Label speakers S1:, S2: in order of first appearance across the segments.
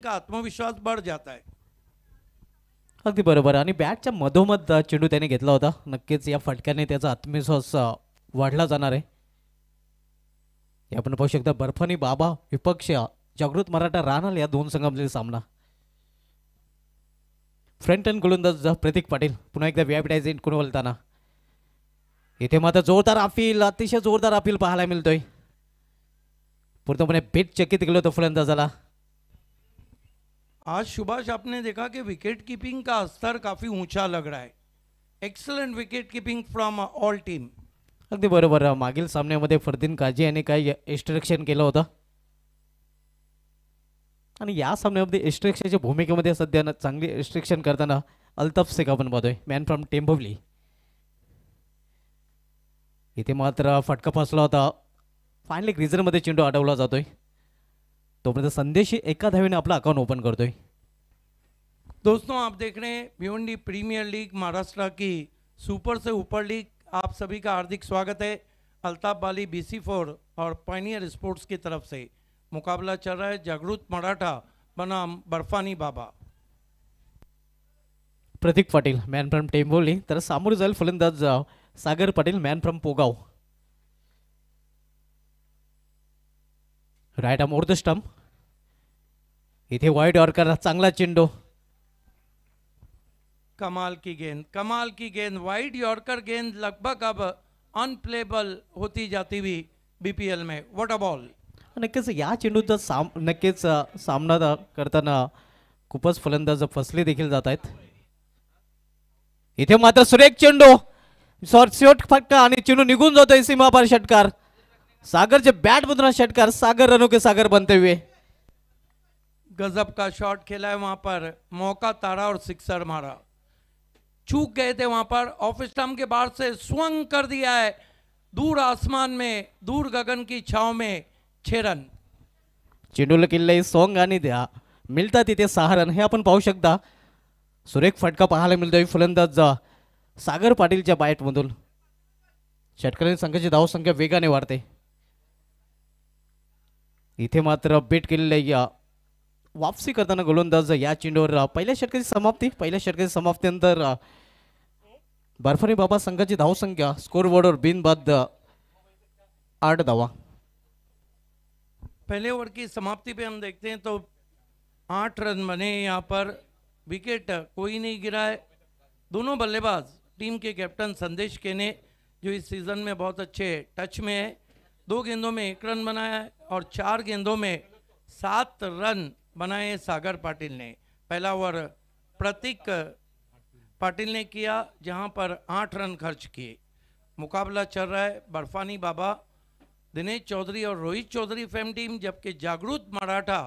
S1: का आत्मविश्वास बढ़ जाता है।
S2: अगदी बरोबर आणि बॅटच्या मधोमध चेंडू त्याने घेतला होता. नक्कीच या फटक्याने त्याचा आत्मविश्वास वाढला जाणार आहे. हे आपण पाहू शकता बर्फानी बाबा विपक्ष जागृत मराठा राहणार या दोन संघामधील सामना. फ्रंट एंड गोलंदाज प्रतीक पाटील पुन्हा एकदा व्हीआयपी कोण बोलताना इथे मात्र जोरदार अपील, अतिशय जोरदार अपील पाहायला मिळतोय. पूर्णपणे बेट चकित गेलो तो फलंदाजाला.
S1: आज सुभाष आपने देखा कि विकेट कीपिंग का स्तर काफी ऊंचा लग रहा है। Excellent wicket keeping from all team.
S2: अगदी बरोबर. मागील सामन्यामध्ये फरदीन काझी यांनी काही एक्स्ट्रॅक्शन केलं होतं आणि या सामन्यामध्ये एक्स्ट्रॅक्शनच्या भूमिकेमध्ये सध्या चांगली एक्स्ट्रॅक्शन करताना अल्ताफ शेख आपण पाहतोय, मॅन फ्रॉम टेंभवली. इथे मात्र फटका फसला होता. फायनली ग्रीजरमध्ये चेंडू अडवला जातोय. तोपर्यंत संदेश एका धावेने आपला अकाउंट ओपन करतोय.
S1: दोस्तों आप देख रहे हैं भिवंडी प्रीमियर लीग महाराष्ट्र की सुपर से ऊपर लीग। आप सभी का हार्दिक स्वागत है। अल्ताफ बाली BC4 और पायनियर स्पोर्ट्स की तरफ से मुकाबला चल रहा है जागृत मराठा बनाम बर्फानी बाबा।
S2: प्रतीक पाटील मॅन फ्रॉम टेंभोली तर सामोरे जाईल फलंदाज Sagar Patil man from Pogaon. Right arm over the stump. इथे वाईड यॉर्कर चांगला चेंडू.
S1: कमाल की गेंद वाइड यॉर्कर गेंद लगभग अब अनप्लेबल होती जाती हुई BPL में। What a ball.
S2: नक्कीच या चेंडूचा नक्कीच सामना करताना खूपच फलंदाज फसले देखील जात आहेत. इथे मात्र सुरेख चेंडू, शॉर्ट फटका आणि चेंडू निघून जातोय सीमापार. षटकार सागरचे बॅट मधून षटकार. सागर रनों के सागर बनते हुए
S1: गजब का शॉट खेला है वहां पर, मौका तारा और सिक्सर मारा। चूक गए थे वहां पर। ऑफ स्टंप के बाहर से स्वंग कर दिया है दूर आसमान में, दूर गगन की छाव में 6 रन।
S2: चेंडूला किल्ले सॉंग आणि द्या मिळतात तिथे 6 रन हे आपण पाहू शकता. सुरेख फटका पाहायला मिळतोय फलंदाज सागर पाटीलच्या बॅटमधून. षटकाराने संघाची धावसंख्या वेगाने वाढते. इथे मात्र बेट केलेल्या या वापसी करताना गोलंदाज या चेंडूवर पहिल्या षटकाची समाप्तीनंतर बर्फानी बाबा संघाची धावसंख्या स्कोरबोर्डवर बिनबाद 8 धावा.
S1: पहले ओवर की समाप्ति पे हम देखते हैं तो 8 रन बने। यहाँ पर विकेट कोई नहीं गिरा है। दोनों बल्लेबाज टीम के कैप्टन संदेश केने जो इस सीज़न में बहुत अच्छे टच में है, 2 गेंदों में 1 रन बनाया है और 4 गेंदों में 7 रन बनाए सागर पाटिल ने। पहला ओवर प्रतीक पाटिल ने किया जहां पर 8 रन खर्च किए। मुकाबला चल रहा है बर्फानी बाबा दिनेश चौधरी और रोहित चौधरी फेम टीम, जबकि जागृत मराठा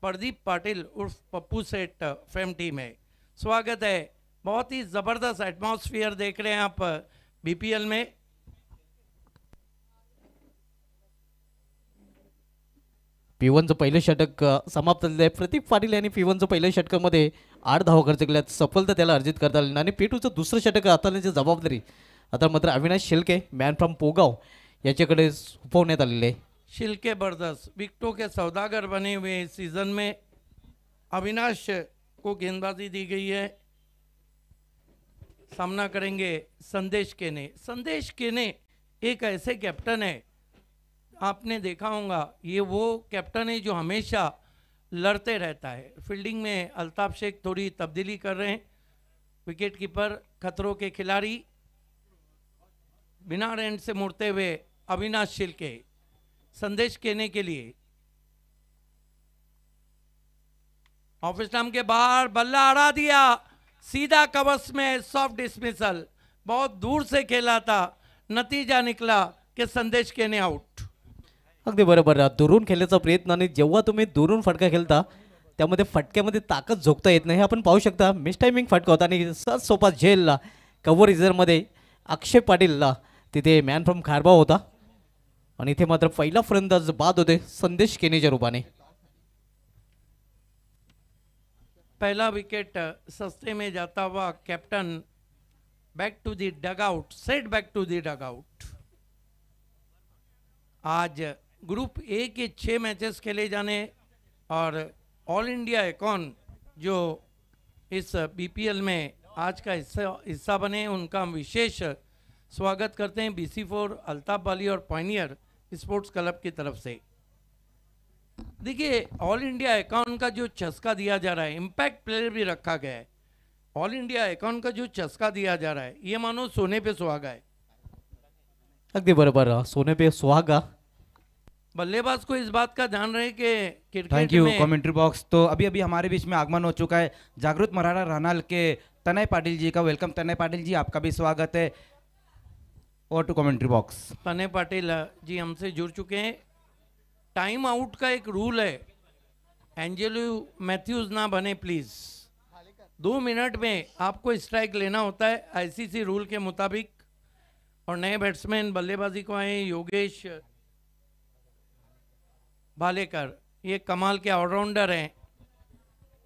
S1: प्रदीप पाटिल उर्फ पप्पू सेठ फेम टीम है। स्वागत है। बहुत ही ज़बरदस्त एटमॉस्फेयर देख रहे हैं आप BPL में।
S2: P1चं पहिलं षटक समाप्त झालेलं आहे. प्रतीक पाटील यांनी P1चं पहिल्या षटकामध्ये 8 धावा खर्च केल्यात. सफलता त्याला अर्जित करता आली आणि P2चं दुसरं षटक हाताळण्याची जबाबदारी आता मात्र अविनाश शिल्के मॅन फ्रॉम पोगाव याच्याकडे सोपवण्यात आलेले आहे.
S1: शिल्के बरदस विकेटों के सौदागर बने हुए इस सीजन में अविनाश को गेंदबाजी दी गई है। सामना करेंगे संदेश केने। संदेश केने एक ऐसे कैप्टन है, आपने देखा होगा ये वो कैप्टन है जो हमेशा लड़ते रहता है। फील्डिंग में अल्ताफ शेख थोड़ी तब्दीली कर रहे हैं। विकेट कीपर खतरों के खिलाड़ी बिना रेंज से मुड़ते हुए अविनाश शिल्के संदेश केने के लिए। ऑफ स्टंप के बाहर बल्ला अड़ा दिया, सीधा कवच में सॉफ्ट डिसमिसल। बहुत दूर से खेला था, नतीजा निकला कि संदेश केने आउट।
S2: अगदी बरोबर. दुरून खेळण्याचा प्रयत्न आणि जेव्हा तुम्ही दुरून फटका खेळता त्यामध्ये फटक्यामध्ये ताकद झोकता येत नाही हे आपण पाहू शकता. मिस टायमिंग फटका होता आणि सहज सोपा झेलला कव्हर रिझर्वमध्ये अक्षय पाटीलला तिथे मॅन फ्रॉम खारबाव होता आणि इथे मात्र पहिला फलंदाज बाद होते संदेश केनेच्या रूपाने.
S1: पहला विकेट सस्ते में जाता हुआ captain back to the dugout, set back to the dugout. आज ग्रुप A के 6 मैचेस खेले जाने और ऑल इंडिया एकॉन जो इस बीपीएल में आज का हिस्सा बने, उनका हम विशेष स्वागत करते हैं BC4 अल्ताफ वाली और पॉइनियर स्पोर्ट्स क्लब की तरफ से। देखिए, ऑल इंडिया एकॉन का जो चस्का दिया जा रहा है, इम्पैक्ट प्लेयर भी रखा गया है। ऑल इंडिया एकॉन का जो चस्का दिया जा रहा है, ये मानो सोने पे सुहागा है।
S2: अगदी बरोबर, सोने पे सुहागा।
S1: बल्लेबाज को इस बात का ध्यान रहे कि
S3: थैंक
S1: क्रिकेट
S3: यू
S1: में
S3: कमेंट्री बॉक्स। तो अभी अभी हमारे बीच में आगमन हो चुका है जागृत मराठा रानाल के तनय पाटिल जी का। वेलकम तनय पाटिल जी, आपका भी स्वागत है। और टू कमेंट्री बॉक्स।
S1: तनय पाटिल जी हमसे जुड़ चुके हैं। टाइम आउट का एक रूल है, एंजेलो मैथ्यूज ना बने प्लीज। 2 मिनट में आपको स्ट्राइक लेना होता है आईसीसी रूल के मुताबिक। और नए बैट्समैन बल्लेबाजी को आए योगेश भालेकर, ये कमाल के ऑलराउंडर हैं,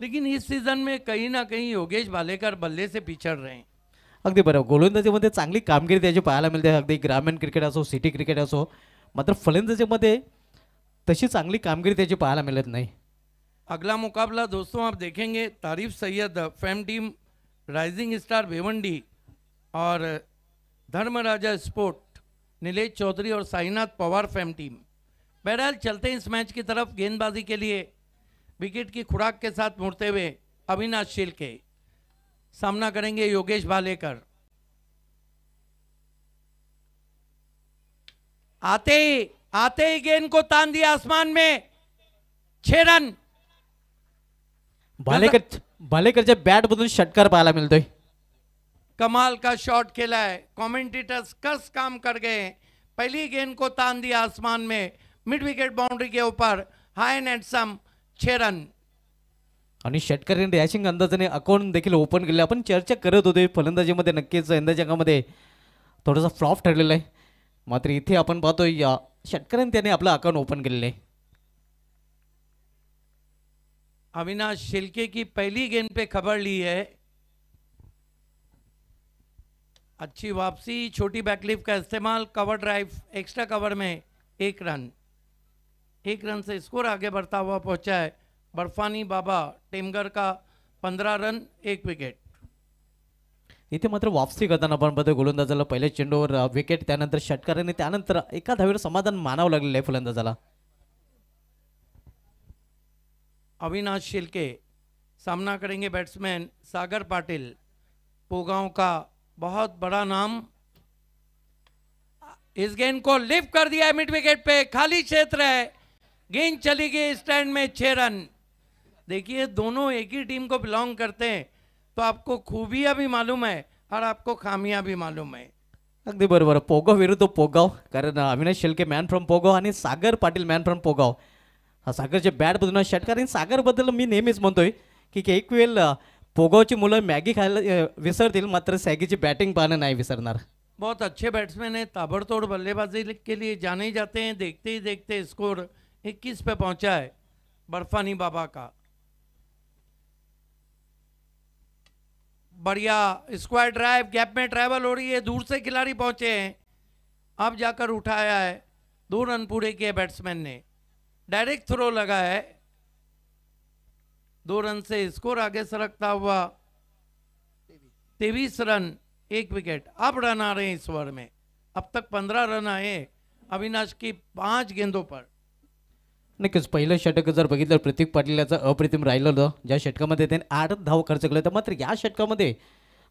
S1: लेकिन इस सीजन में कहीं ना कहीं योगेश भालेकर बल्ले से पिछड़ रहे हैं।
S2: अगदी बरोबर, गोलंदाजीमध्ये चांगली कामगिरी त्याची पाहायला मिळते, अगदी ग्रामीण क्रिकेट असो सिटी क्रिकेट असो, मात्र फलंदाजीमध्ये तशी चांगली कामगिरी त्याची पाहायला मिळत नहीं।
S1: अगला मुकाबला दोस्तों आप देखेंगे, तारीफ Syed fame team rising star Bhiwandi और धर्मराजा स्पोर्ट नीलेश चौधरी और साईनाथ पवार फेम टीम। बहरहाल चलते हैं इस मैच की तरफ। गेंदबाजी के लिए विकेट की खुराक के साथ मुड़ते हुए अविनाश शिलके सामना करेंगे योगेश भालेकर। आते ही गेंद को तान दिया आसमान में, 6 रन।
S2: भालेकरच्या बॅट मधून षटकार पाहायला मिळतोय।
S1: कमाल का शॉट खेला है, कमेंटेटर्स कस काम कर गए। पहली गेंद को तान दिया आसमान में, मिड विकेट बाउंड्री के ऊपर, हाई एंड हैंडसम, 6 रन।
S2: आणि षटकाराने डॅशिंग अंदाजाने अकाउंट देखील ओपन केले। आपण चर्चा करत होतो फलंदाजीमध्ये नक्कीच यंदाच्या अंगामध्ये थोडासा फ्लॉप ठरलेला आहे, मात्र इथे आपण पाहतोय या षटकाराने त्याने आपलं अकाउंट ओपन केलेलं आहे।
S1: अविनाश शिलके की पहली गेंद पे खबर ली है, अच्छी वापसी, छोटी बैकलिफ्ट का इस्तेमाल, कवर ड्राइव, एक्स्ट्रा कवर में 1 रन। 1 रन से स्कोर आगे बढ़ता हुआ पहुंचा है। बर्फानी बाबा टेमगर का 15 रन, 1 विकेट।
S2: इथे मात्र वापसी करताना आपण पाहतोय गोलंदाजाला पहिल्या चेंडूवर विकेट, त्यानंतर षटकाराने, त्यानंतर एका धावेवर समाधान मानावं लागलेलं आहे फलंदाजाला।
S1: अविनाश शिलके सामना करेंगे बैट्समैन सागर पाटिल, पोगांव का बहुत बड़ा नाम। इस गेंद को लिफ्ट कर दिया है मिड विकेट पे, खाली क्षेत्र है, गेंद चली गई स्टैंड में, 6 रन। देखिए, दोनों एक ही टीम को बिलोंग करते हैं तो आपको खूबियां भी मालूम है और आपको खामियां भी मालूम है।
S2: अगदी बरोबर, पोगाव विरुद्ध पोगाव, कारण अविनाश शिलके मॅन फ्रॉम पोगाव आणि सागर पाटील मॅन फ्रॉम पोगाव। हा सागरच्या बॅट बद्दल षटकार, आणि सागर बद्दल मी नेहमीच म्हणतोय की एक वेळ पोगावची मुलं मॅगी खायला विसरतील, मात्र सॅगीची बॅटिंग पाहणं नाही विसरणार।
S1: बहुत अच्छे बैट्समैन हैं, ताबड़तोड़ बल्लेबाजी के लिए जाने ही जाते हैं। देखते ही देखते स्कोर 21 पे पहुंचा है बर्फानी बाबा का। बढ़िया स्क्वायर ड्राइव, गैप में ट्रैवल हो रही है, दूर से खिलाड़ी पहुंचे हैं, अब जाकर उठाया है। 2 रन पूरे किए बैट्समैन ने, डायरेक्ट थ्रो लगा है। 2 रन से स्कोर आगे सरकता हुआ 23 रन, 1 विकेट। अब रन आ रहे हैं इस ओवर में, अब तक 15 रन आए अविनाश की 5 गेंदों पर।
S2: नक्कीच पहिलं षटक जर बघितलं प्रतीक पाटील याचं अप्रतिम राहिलं होतं, ज्या षटकामध्ये त्याने 8 धाव खर्च केले, तर मात्र या षटकामध्ये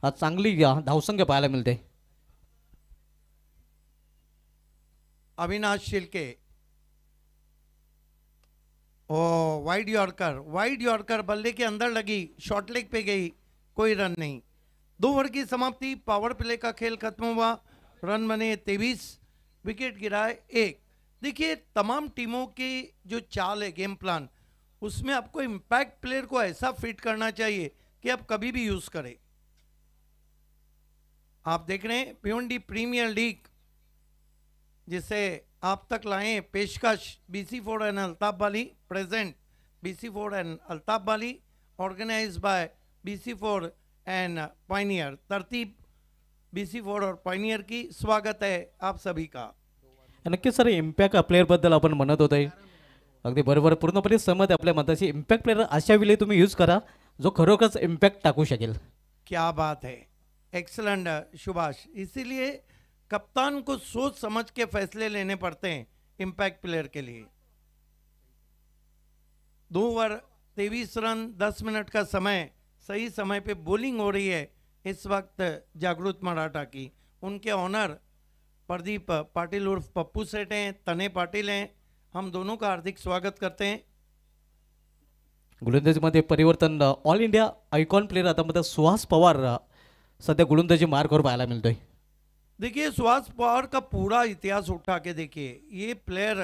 S2: चांगली धावसंख्या पाहायला मिळते।
S1: अविनाश शिलके, ओ वाइड यॉर्कर बल्ले के अंदर लगी, शॉर्ट लेग पे गई, कोई रन नहीं। 2 ओवर की समाप्ति, पावर प्ले का खेल खत्म हुआ, रन बने 23, विकेट गिराए 1। देखिए, तमाम टीमों की जो चाल है, गेम प्लान, उसमें आपको इम्पैक्ट प्लेयर को ऐसा फिट करना चाहिए कि आप कभी भी यूज करें। आप देख रहे हैं भिवंडी प्रीमियर लीग जिसे आप तक लाए, पेशकश BC4 एंड अल्ताफ वाली, present BC4 and Altaf Wali, organise by BC4 and pioneer. तरतीब BC4 और पॉइनियर की। स्वागत है आप सभी का।
S2: नक्कीच सर, इम्पॅक्ट प्लेअर बद्दल आपण म्हणत होते, अगदी बरोबर, पूर्णपणे सहमत आहे आपल्या मताशी. इम्पॅक्ट प्लेअर अशा वेळी तुम्ही यूज करा जो खरोखरच इम्पॅक्ट टाकू शकेल.
S1: क्या बात है, एक्सलेंट सुभाष. इसीलिए कप्तान को सोच समझ के फैसले लेने पड़ते हैं इम्पैक्ट प्लेयर के लिए. 2 ओवर 23 रन 10 मिनट का समय, सही समय पे बॉलिंग हो रही है इस वक्त जागृत मराठा की. उनके ऑनर प्रदीप पाटिल उर्फ पप्पू सेठ हैं, तने पाटिल हैं. हम दोनों का हार्दिक स्वागत करते हैं.
S2: गोलंदाजीमध्ये परिवर्तन. ऑल इंडिया आयकॉन प्लेअर आता मध्ये सुहास पवार सध्या गोलंदाजी मार्कवर पाहायला मिळतोय.
S1: देखिए सुहास पवार का पूरा इतिहास उठा के देखिए. ये प्लेयर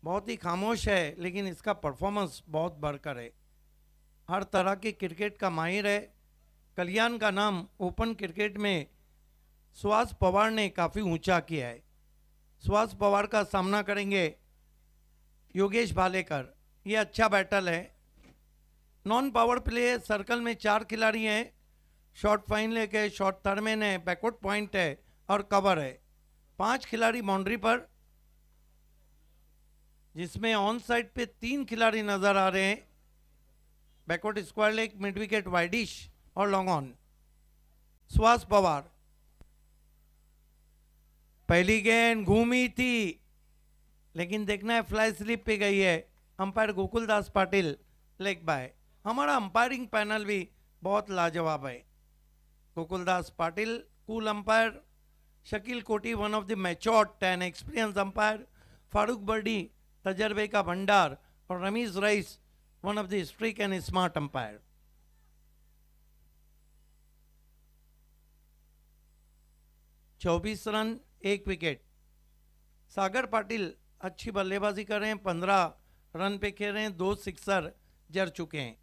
S1: बहुत ही खामोश है लेकिन इसका परफॉर्मेंस बहुत बढ़कर है. हर तरह के क्रिकेट का माहिर है. कल्याण का नाम ओपन क्रिकेट में सुहास पवार ने काफ़ी ऊंचा किया है. सुहास पवार का सामना करेंगे योगेश भालेकर. ये अच्छा बैटल है. नॉन पावर प्ले सर्कल में 4 खिलाड़ी हैं. शॉर्ट फाइन लेके शॉर्ट थर्मेन है, बैकवर्ड पॉइंट है और कवर है. 5 खिलाड़ी बाउंड्री पर, जिसमें ऑन साइड पे 3 खिलाड़ी नजर आ रहे हैं. Backward square leg, mid wicket, widish और लॉन्ग ऑन. सुहास पवार, पहली गेंद घूमी थी लेकिन देखना है फ्लाई स्लिप पे गई है. Umpire Gokul Das Patil leg bye. हमारा अंपायरिंग पैनल भी बहुत लाजवाब है. Gokul Das Patil cool umpire, Shakeel Koti one of the matured 10 experience umpire, Farooq Birdi तजर्बे का भंडार और Ramiz Rais one of the strict and smart umpire. चौबीस रन 1 विकेट. सागर पाटिल अच्छी बल्लेबाजी कर रहे हैं, 15 रन पे खेल रहे हैं, 2 सिक्सर जड़ चुके हैं.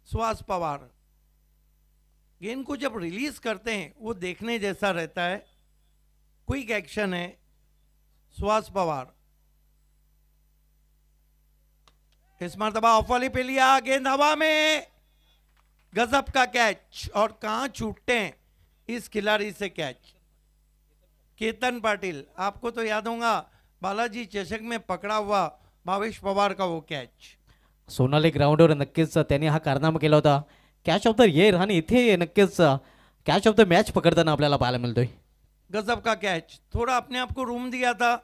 S1: सुहास पवार गेंद को जब रिलीज करते हैं वो देखने जैसा रहता है. क्विक एक्शन है. सुहास पवार इस मरतबा ऑफ वाली पे लिया, गेंद हवा में, गजब का कैच. और कहां छूटते हैं इस खिलाड़ी से कैच. केतन पाटिल, आपको तो याद होगा बालाजी चषक में पकड़ा हुआ भावेश पवार का वो कैच.
S2: सोनाली ग्राउंडवर नक्कीच त्यांनी हा कारनामा केला होता. कॅच ऑफ द इयर आणि इथे नक्कीच कॅच ऑफ द मॅच पकडताना आपल्याला पाहायला मिळतोय.
S1: गजब का कैच. थोड़ा अपने आप को रूम दिया था.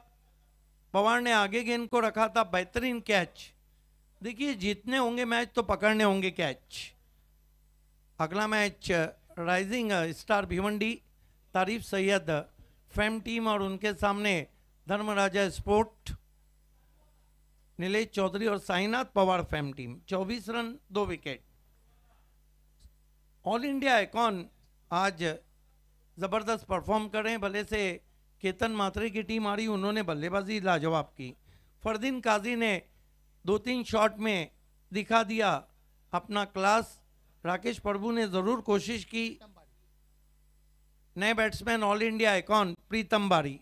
S1: पवार ने आगे गेंद को रखा था. बेहतरीन कैच. देखिए जीतने होंगे मैच तो पकड़ने होंगे कैच. अगला मैच राइजिंग स्टार भिवंडी तारीफ सैयद फेम टीम और उनके सामने धर्मराजा स्पोर्ट नीलेश चौधरी और Sainath Pawar fame team. 24 run 2 wicket. All India icon आज ज़बरदस्त परफॉर्म कर रहे हैं. भले से केतन मात्रे की टीम आ रही, उन्होंने बल्लेबाजी लाजवाब की. फरदीन काजी ने 2-3 शॉट में दिखा दिया अपना क्लास. राकेश प्रभु ने ज़रूर कोशिश की. नए batsman all India icon Pritam बारी.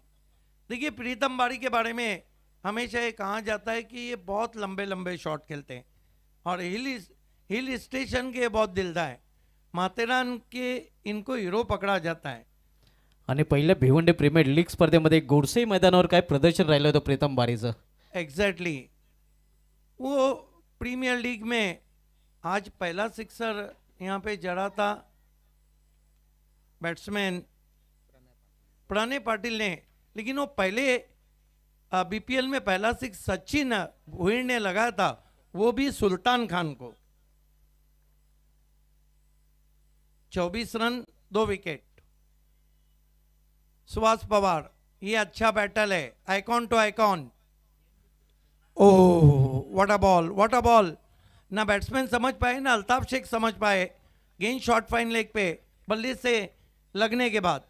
S1: देखिए प्रीतम बारी के बारे में हमेशा ये कहा जाता है कि ये बहुत लंबे लंबे शॉट खेलते हैं और हिल स्टेशन के बहुत दिलदा है. माथेरान के इनको हीरो पकड़ा जाता है.
S2: आणि पहिल्या भिवंडी प्रीमियर लीग स्पर्धेमध्ये गोडसे मैदानावर काय प्रदर्शन राहिलं होतं प्रीतम बारीचं.
S1: एग्जैक्टली. वो प्रीमियर लीग में आज पहला सिक्सर यहाँ पे जड़ा था बैट्समैन प्रणय पाटिल ने. लेकिन वो पहले बीपीएल में पहला सिक्स सचिन भुईर ने लगाया था, वो भी सुल्तान खान को. 24 रन 2 विकेट. सुहास पवार, ये अच्छा बैटल है. Icon to icon. Oh what a ball, what a ball. ना बैट्समैन समझ पाए ना अल्ताफ शेख समझ पाए. गेंद शॉर्ट फाइन लेग पे बल्ले से लगने के बाद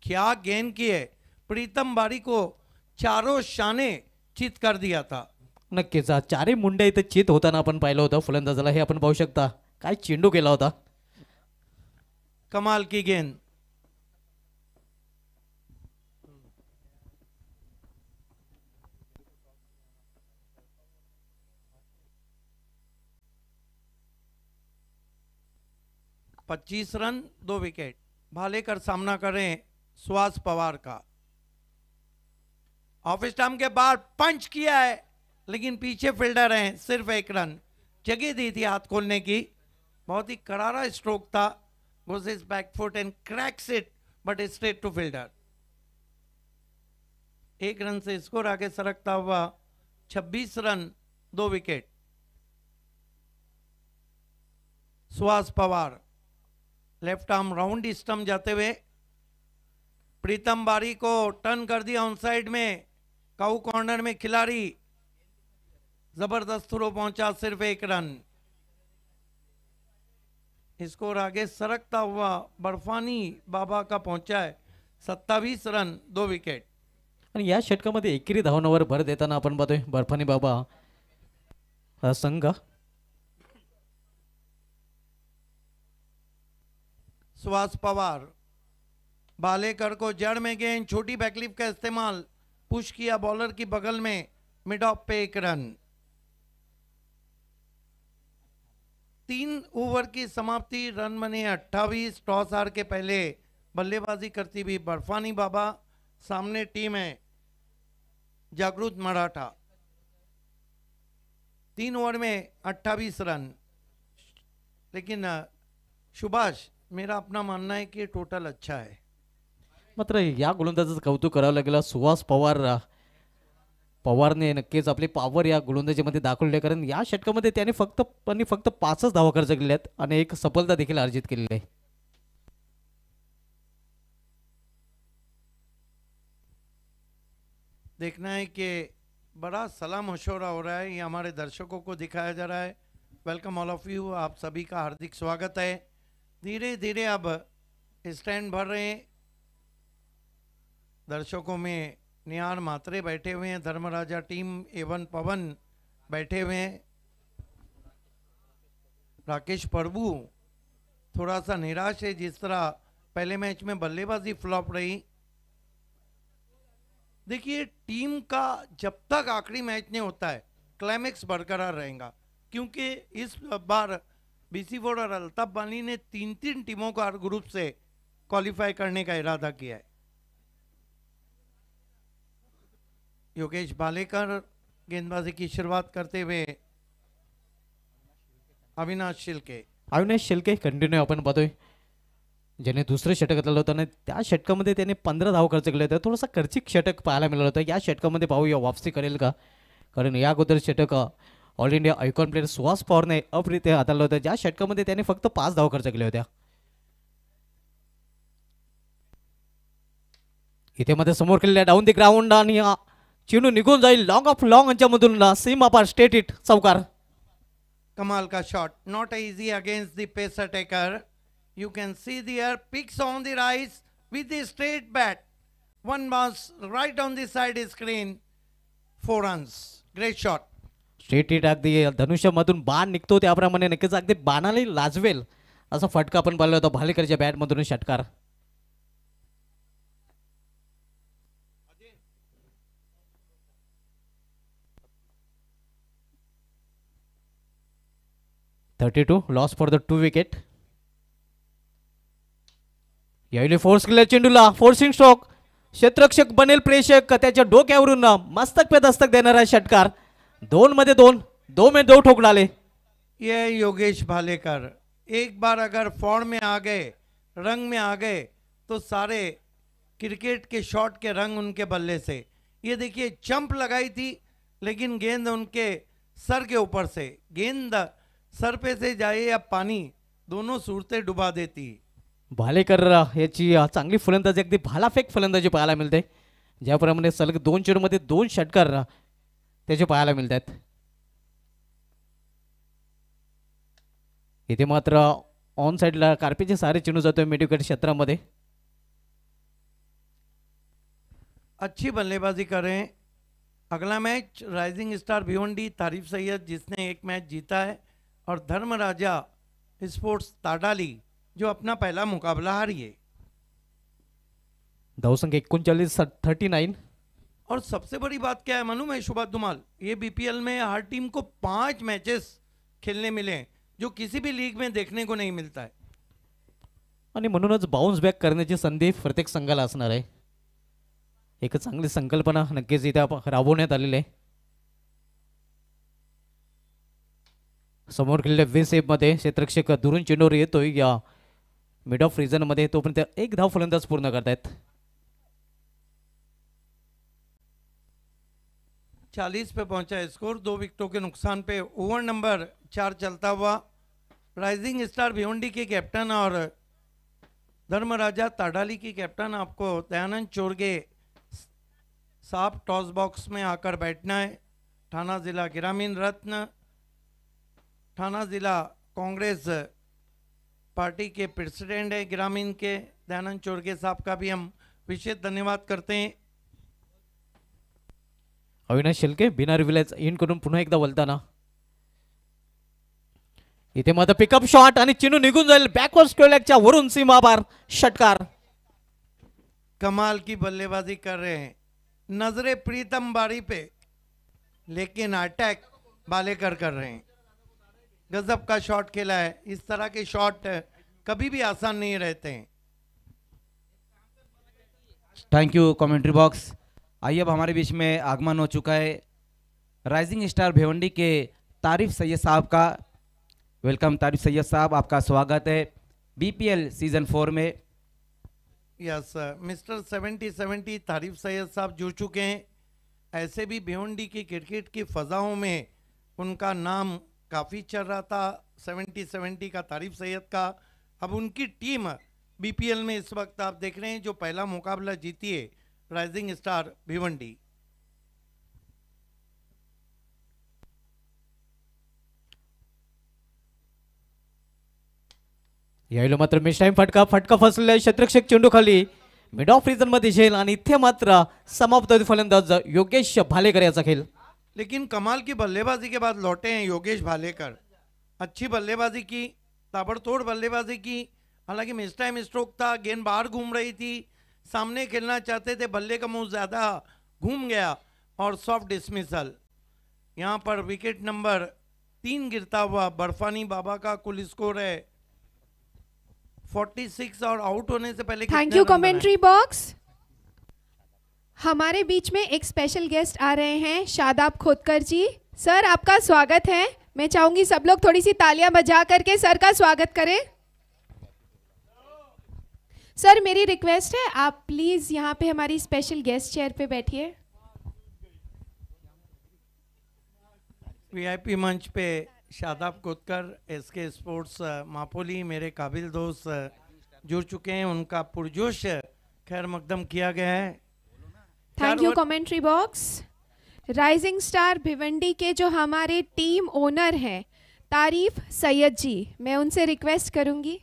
S1: क्या गेंद की है. प्रीतम बारी को चारों शाने चित कर दिया था.
S2: नक्कीच चारही मुंड्या इथे चित होताना आपण पाहिलं होतं फलंदाजाला. हे आपण पाहू शकता काय चेंडू केला होता.
S1: कमाल की गेंद. पच्चीस रन 2 विकेट. भालेकर सामना कर रहे हैं सुहास पवार का. ऑफ स्टंप के बाद पंच किया है लेकिन पीछे फील्डर हैं, सिर्फ एक रन, जगह दी थी हाथ खोलने की। बहुत ही करारा स्ट्रोक था, goes his back foot and cracks it but straight to fielder। एक रन से स्कोर आगे सरकता हुआ 26 run, 2 wicket. Suhas Pawar left arm round stump जाते हुए, प्रीतम बारी को टर्न कर दिया ऑन साइड में, काऊ कॉर्नर में खिलाड़ी जबरदस्त थ्रो पहुंचा, सिर्फ एक रन। स्कोर आगे सरकता हुआ बर्फानी बाबा का पहुंचा है 27 रन, 2 विकेट।
S2: आणि या षटकामध्ये एकेरी धावनावर भर देताना आपण पाहतोय बर्फानी बाबा हा संघ।
S1: सुहास पवार बालेकर को जड़ में गेंद, छोटी बैकलिप का इस्तेमाल, पुश किया बॉलर की बगल में, मिड ऑफ पे 1 रन। 3 ओवर की समाप्ति, रन बने 28। टॉस हार के पहले बल्लेबाजी करती हुई बर्फानी बाबा, सामने टीम है जागृत मराठा। 3 ओवर में 28 रन। लेकिन सुभाष, मेरा अपना मानना है कि टोटल अच्छा है।
S2: मात्र या गोलंदाजाचं कौतुक करावं लागेल सुहास पवारने नक्कीच आपली पॉवर या गोलंदाजीमध्ये दाखवली आहे, कारण या षटकामध्ये त्याने फक्त 5च धावा खर्च केल्या आहेत आणि एक सफलता देखील अर्जित केलेली आहे।
S1: देखना है कि बड़ा सलाह मशवरा हो रहा है, ये हमारे दर्शकों को दिखाया जा रहा है। वेलकम ऑल ऑफ यू, आप सभी का हार्दिक स्वागत है। धीरे धीरे अब स्टैंड भर रहे हैं। दर्शकों में निहार मात्रे बैठे हुए हैं, धर्मराजा टीम, एवन पवन बैठे हुए हैं, राकेश प्रभु थोड़ा सा निराश है, जिस तरह पहले मैच में बल्लेबाजी फ्लॉप रही। देखिए, टीम का जब तक आखिरी मैच नहीं होता है क्लाइमेक्स बरकरार रहेगा, क्योंकि इस बार BC4 और अल्ताफ बानी ने 3 टीमों को हर ग्रुप से क्वालिफाई करने का इरादा किया है। योगेश बालेकर गेंदबाजी की शुरुआत करते हुए, अविनाश शिल्के
S2: कंटिन्यू आपण पाहतोय, ज्याने दुसरं षटक घातलं होतं आणि त्या षटकामध्ये त्याने 15 धाव खर्च केले होते। थोडासा खर्चिक षटक पाहायला मिळालं होतं। या षटकामध्ये पाहूया वापसी करेल का, कारण या अगोदर षटक all India icon player Suhas पवारने अप्रित्य हाताळलं होतं, ज्या षटकामध्ये त्याने फक्त 5 धाव खर्च केल्या होत्या। इथे मध्ये समोर केलेल्या डाऊन दी ग्राउंड आणि चिनू निघून जाईल लॉंग ऑफ लॉंग यांच्यामधून सीमा पार स्टेट हिट चौकार।
S1: कमाल का shot, not easy against the pace attacker. You can see the air picks on the rise with the straight bat, one bounce right on the side screen, 4 runs, great shot.
S2: Straight hit अगदी धनुष्यामधून बाण निघतो त्याप्रमाणे नक्कीच अगदी बाणाला लाजवेल असा फटका आपण पाहिला होता भालेकरच्या बॅटमधून षटकार। Loss for the 2 wicket. यावेळी फोर्स केला चेंडूला, फोर्सिंग स्ट्रोक, क्षेत्ररक्षक बनेल प्रेषक, त्याच्या डोक्यावरून मस्तक पे दस्तक देणारा षटकार। 2 मध्ये 2 में 2 ठोक डाले।
S1: ये योगेश भालेकर एक बार अगर फॉर्म में आ गए, रंग में आ गए, तो सारे क्रिकेट के शॉट के रंग उनके बल्ले से। ये देखिए, जंप लगाई थी लेकिन गेंद उनके सर के ऊपर से, गेंद सर पे से जाए या पानी, दोनों सूरतें डुबा देती।
S2: भालेकर याची चांगली फलंदाजी, अगदी भालाफेक फलंदाजी पाहायला मिळते, ज्याप्रमाणे सलग 2 चेंडूमध्ये 2 षटकार त्याचे पाहायला मिळतात। इथे मात्र ऑन साइडला कार्पेचे सारे चेंडू जातोय मिडविकेट क्षेत्रामध्ये।
S1: अच्छी बल्लेबाजी कर रहे हैं। अगला मैच राइजिंग स्टार भिवंडी तारिफ सैयद, जिसने एक मैच जीता है, और धर्मराजा स्पोर्ट्स ताडाली, जो अपना पहला मुकाबला हारी है।
S2: धावसंख्या 39-39।
S1: और सबसे बड़ी बात क्या है मालूम है शुभा धुमाल, ये BPL में हर टीम को 5 मैचेस खेलने मिले हैं, जो किसी भी लीग में देखने को नहीं मिलता है।
S2: आणि म्हणूनच बाउन्स बॅक करण्याची संधी प्रत्येक संघाला असणार आहे। एक चांगली संकल्पना नक्कीच इथे राबवण्यात आलेली आहे। समोर केलेल्या विन सेपमध्ये क्षेत्ररक्षक दुरून चेंडूवर येतोय या मिड ऑफ रिजन मध्ये, तोपर्यंत एक धाव फलंदाज पूर्ण करतायत.
S1: 40 पे पहुंचा है स्कोर, 2 विकेटों के नुकसान पे. ओवर नंबर 4 चलता हुआ. राइजिंग स्टार भिवंडी के कैप्टन और धर्मराजा ताडाली की कैप्टन आपको दयानंद चोरगे साहब टॉस बॉक्स में आकर बैठना है. थाना जिला ग्रामीण रत्न, थाना जिला कांग्रेस पार्टी के प्रेसिडेंट है ग्रामीण के दयानंद चोरगे साहब का भी हम विशेष धन्यवाद करते हैं.
S2: अविनाश शेलके बिना रिव्हिलेज इन करून पुन्हा एकदा बोलताना इथे मात्र पिकअप शॉट आणि चेंडू निघून जाईल बॅकवर्ड स्क्वेअरच्या वरून सीमापार षटकार.
S1: कमाल की बल्लेबाजी कर रहे हैं. नजरे प्रीतम बारी पे, लेकिन अटैक बालेकर कर रहे हैं. गजब का शॉट खेला है. इस तरह के शॉट कभी भी आसान नहीं रहते हैं.
S3: Thank you commentary box. आइए अब हमारे बीच में आगमन हो चुका है राइजिंग स्टार भिवंडी के तारिफ सैयद साहब का. वेलकम तारिफ सैयद साहब, आपका स्वागत है बीपीएल सीजन 4 में.
S1: यस मिस्टर 70-70 तारिफ सैयद साहब जुड़ चुके हैं. ऐसे भी भिवंडी की क्रिकेट की फजाओं में उनका नाम काफ़ी चल रहा था. 70-70 का तारिफ सैयद का. अब उनकी टीम बीपीएल में इस वक्त आप देख रहे हैं जो पहला मुकाबला जीती है राइजिंग स्टार भिवंडी.
S2: यावेळी मात्र मिस टाइम फटका फसलेला क्षेत्ररक्षक चेंडू खाली मिड ऑफ रिजन मध्ये झेल आणि इथे मात्र समाप्त फलंदाज योगेश भालेकर याचा खेळ.
S1: लेकिन कमाल की बल्लेबाजी के बाद लौटे हैं योगेश भालेकर. अच्छी बल्लेबाजी की, ताबड़तोड़ बल्लेबाजी की. हालांकि मिस टाइम स्ट्रोक था, गेंद बाहर घूम रही थी, सामने खेलना चाहते थे, बल्ले का मुंह ज़्यादा घूम गया और सॉफ्ट डिसमिसल. यहाँ पर विकेट नंबर 3 गिरता हुआ. बर्फानी बाबा का कुल स्कोर है 46 और आउट होने से पहले
S4: थैंक यू कमेंट्री बॉक्स. हमारे बीच में एक स्पेशल गेस्ट आ रहे हैं शादाब खोदकर जी. सर आपका स्वागत है. मैं चाहूंगी सब लोग थोड़ी सी तालियां बजा करके सर का स्वागत करें. सर मेरी रिक्वेस्ट है आप प्लीज यहाँ पे हमारी स्पेशल गेस्ट चेयर पे बैठिए.
S1: वीआईपी मंच पे शादाब कोतकर एसके स्पोर्ट्स मापोली मेरे काबिल दोस्त जुड़ चुके हैं. उनका पुरजोश खैर मकदम किया गया है.
S4: Thank you commentary box. Rising star Bhiwandi के जो हमारे टीम ओनर हैं तारीफ सैयद जी, मैं उनसे रिक्वेस्ट करूंगी.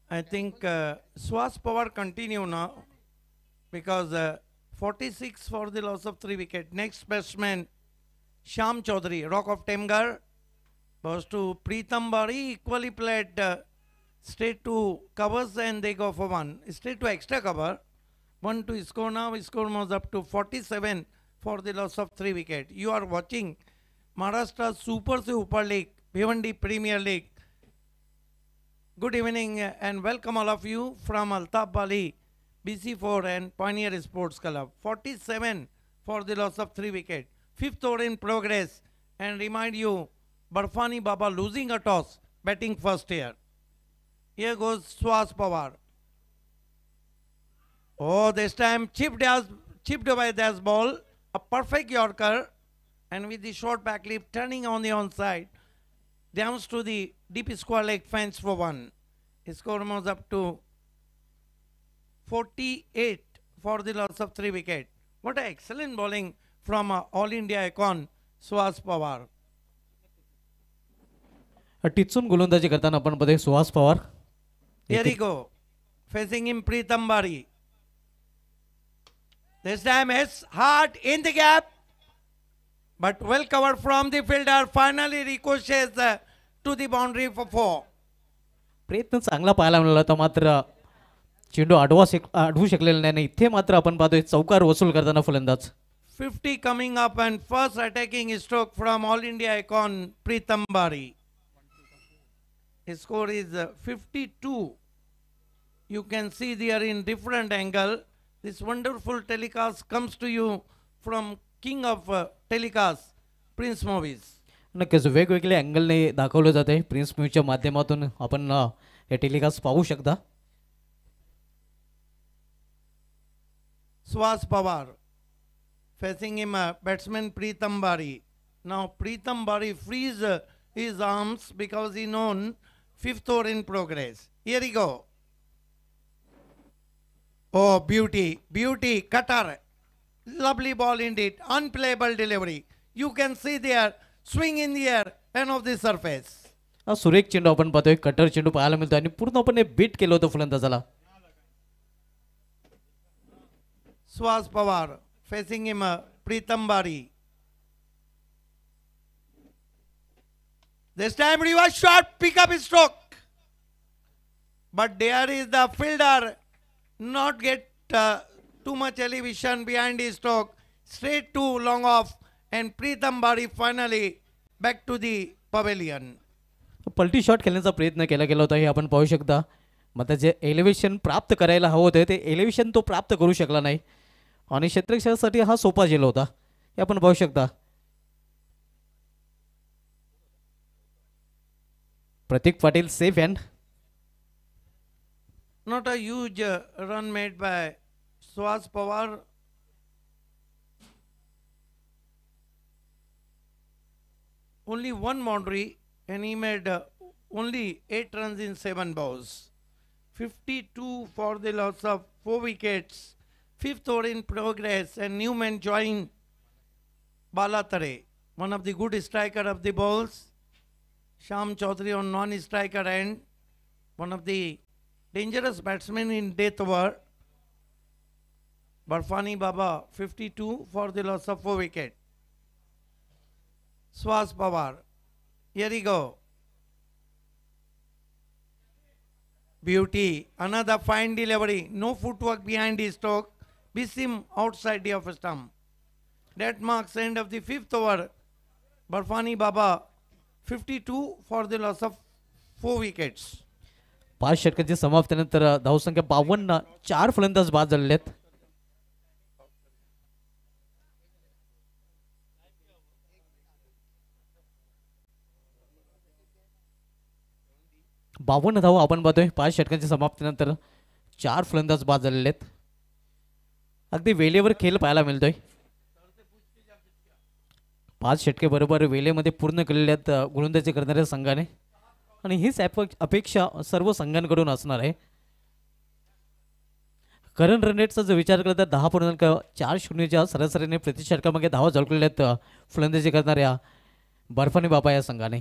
S1: I think Swaz Pawar continue now because 46 for the loss of 3 wicket. Next batsman Sham Chaudhary, Rock of Temgar, goes to Preetam Bari, equally played straight to covers and they go for 1. Straight to extra cover. 1 to score now. Score moves up to 47 for the loss of 3 wicket. You are watching Maharashtra Super Super League, Bhiwandi Premier League. Good evening and welcome all of you from Altaf Bali, BC4 and Pioneer Sports Club. 47 for the loss of 3 wicket. 5th over in progress and remind you Barfani Baba losing a toss, batting first here. Here goes Swaz Pawar. Oh, this time chipped by Das ball. A perfect Yorker and with the short back leap turning on the onside. Downs to the deep square leg fence for 1. His score moves up to 48 for the loss of 3 wicket. What an excellent bowling from All India icon Swaz Pawar.
S2: टिचून गोलंदाजी करताना आपण बघे Suhas Pawar.
S1: Here he go. Facing him Preetam Bari. This time it's hard in the gap. But well covered from the fielder. Finally ricochets to the boundary for 4.
S2: प्रयत्न चांगला पाहायला मिळाला होता, मात्र चेंडू अडवू शकलेला नाही. इथे मात्र आपण पाहतोय चौकार वसूल करताना फलंदाज.
S1: 50 coming up and first attacking stroke from All India icon Preetam Bari. His score is 52. You can see there in different angle This wonderful telecast comes to you from King of Telecast, Prince Movies.
S2: नक्कीच वेगवेगळ्या अँगलने दाखवलं जाते prince म्यूजच्या माध्यमातून आपण हे telecast पाहू शकता.
S1: Swaz Pawar, facing him batsman Pritam Bari. Now Pritam Bari frees his arms because he known fifth over in progress. Here we go. Oh, beauty, beauty, cutter. Lovely ball indeed, unplayable delivery. You can see there, swing in the air and off the surface.
S2: हा सुरेख चेंडू आपण पाहतोय cutter चेंडू पाहायला मिळतो आणि पूर्णपणे बीट केलं होतं फलंदाजाला.
S1: Swaz Pawar facing him Pritam Bari. This time reverse shot, pick up his stroke. But there is the fielder, not get too much elevation behind his stroke. Straight to long off and Pritam Bari finally back to the pavilion.
S2: पलटी shot खेळण्याचा प्रयत्न केला गेला होता हे आपण पाहू शकता. मग त्याचे एलिव्हेशन प्राप्त करायला हवं होतं ते एलिव्हेशन तो प्राप्त करू शकला नाही आणि क्षेत्ररक्षणासाठी हा सोपा झेल होता हे आपण पाहू शकता. Prateek Patil safe hand.
S1: Not a huge run made by Swaz Pawar. Only one boundary and he made only 8 runs in 7 balls. 52 for the loss of 4 wickets. Fifth over in progress and new man joined Balatare, one of the good striker of the balls. Sham Chaudhary on non-striker end, one of the dangerous batsmen in death over. Barfani Baba 52 for the loss of 4 wicket. Swaz Pawar, here we go. Beauty, another fine delivery, no footwork behind his stroke, beats him outside the off stump. That marks end of the 5th over. Barfani Baba 52 for the loss of 4 wickets.
S2: 5 षटकांची समाप्तीनंतर धावसंख्या 52, 4 फलंदाज बाद झालेले आहेत. बावन्न धावा आपण पाहतोय 5 षटकांच्या समाप्तीनंतर 4 फलंदाज बाद झालेले आहेत. अगदी वेळेवर खेळ पाहायला मिळतोय. 5 षटके बरोबर वेळेमध्ये पूर्ण केलेले आहेत गोलंदाजी करणाऱ्या संघाने आणि हीच अपेक्षा सर्व संघांकडून असणार आहे. करंट रन रेटचा जर विचार केला तर 10.40च्या सरासरीने प्रति षटकामागे धावा झळकलेल्या आहेत फलंदाजी करणाऱ्या बर्फानी बाबा या संघाने.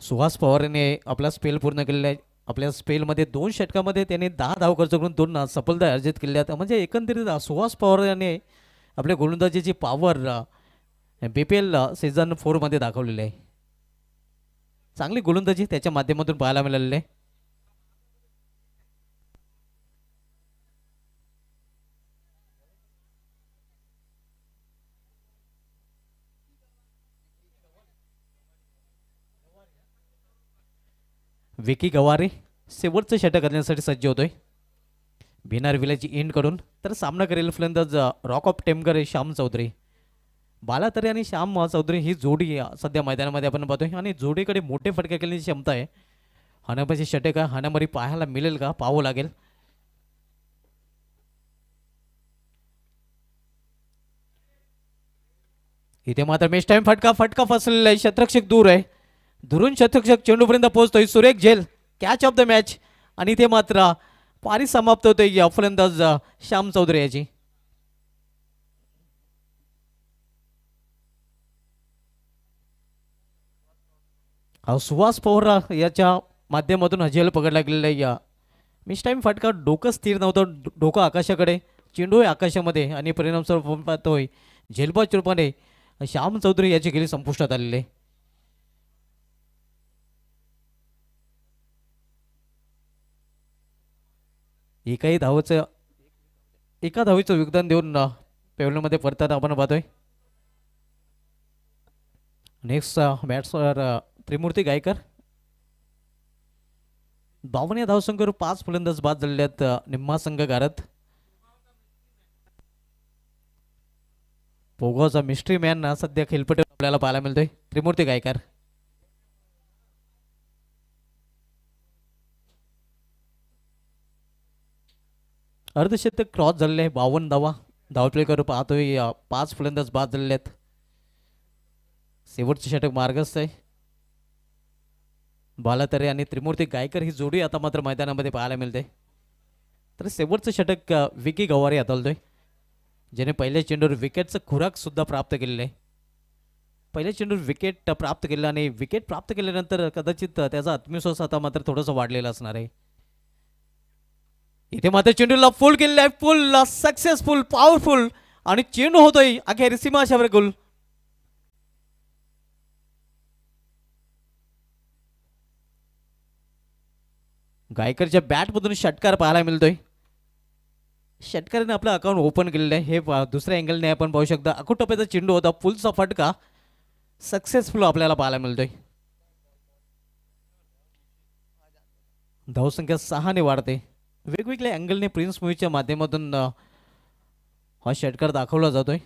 S2: सुहास पवारने आपला स्पेल पूर्ण केलेला आहे. आपल्या स्पेलमध्ये 2 षटकामध्ये त्याने 10 धाव खर्च करून 2 सफलता अर्जित केल्या आहेत. म्हणजे एकंदरीत सुहास पवार याने आपल्या गोलंदाजीची पॉवर BPL सीझन 4 मध्ये दाखवलेली आहे. चांगली गोलंदाजी त्याच्या माध्यमातून पाहायला मिळालेली आहे. विकी गवारे शेवटचं षटक करण्यासाठी सज्ज होतोय बिनार विलाची एंड करून. तर सामना करेल फलंदाज रॉक ऑफ टेमकर श्याम चौधरी. बालातरे आणि श्याम चौधरी ही जोडी सध्या मैदानामध्ये आपण पाहतोय आणि जोडीकडे मोठे फटके खेळण्याची क्षमता आहे. हाणामारीची षटक हाणामारी पाहायला मिळेल का पाहावं लागेल. इथे मात्र मेश टाइम फटका फसलेला आहे. शतरक्षक दूर आहे. दुरून शतरक्षक चेंडूपर्यंत पोहोचतोय. सुरेख झेल कॅच ऑफ द मॅच आणि इथे मात्र पारी समाप्त होते या फलंदाज श्याम चौधरी याची. सुहास पवार याच्या माध्यमातून हजेल पकडला गेलेला या मिस टाइम फटका. डोकं स्थिर नव्हतं. डोकं आकाशाकडे चेंडू आहे आकाशामध्ये आणि परिणामस्वरूप पाहतोय झेलबाज रूपाने श्याम चौधरी याची गेली संपुष्टात आलेले. एका धावेचं योगदान देऊन पेवलमध्ये परतात आपण पाहतोय. नेक्स्ट बॅट्सवर त्रिमूर्ती गायकर. 52 या धावसंख्येवर 5 फलंदाज बाद झालेले आहेत निम्मा संघ गारत. पोगावचा मिस्ट्री मॅन सध्या खेळपट्टीवर आपल्याला पाहायला मिळतोय त्रिमूर्ती गायकर. अर्धशतक क्रॉस झालेले आहे 52 धावा. धावप्ले करू पाहतोय 5 फलंदाज बाद झालेले आहेत. शेवटचे षटक मार्गस्थ आहे. बालातरे आणि त्रिमूर्ती गायकर ही जोडी आता मात्र मैदानामध्ये पाहायला मिळते. तर शेवटचं षटक विकी गवारी हाताळतोय, ज्याने पहिल्या चेंडूवर विकेटचं खुराक सुद्धा प्राप्त केलेलं आहे. पहिल्या चेंडूवर विकेट प्राप्त केलं आणि विकेट प्राप्त केल्यानंतर कदाचित त्याचा आत्मविश्वास आता मात्र थोडासा वाढलेला असणार आहे. इथे मात्र चेंडूला फुल केलेला आहे, फुल सक्सेसफुल पॉवरफुल आणि चेंडू होतोय अखेर सीमाशावर गोल. गायकरच्या बॅटमधून षटकार पाहायला मिळतोय. षटकाराने आपलं अकाउंट ओपन केलेलं आहे. हे दुसऱ्या अँगलने आपण पाहू शकता. अकुटप्प्याचा चेंडू होता, फुलचा फटका सक्सेसफुल आपल्याला पाहायला मिळतोय. धावसंख्या 6 ने वाढते. वेगवेगळ्या अँगलने प्रिन्स मूवीच्या माध्यमातून हा षटकार दाखवला जातोय.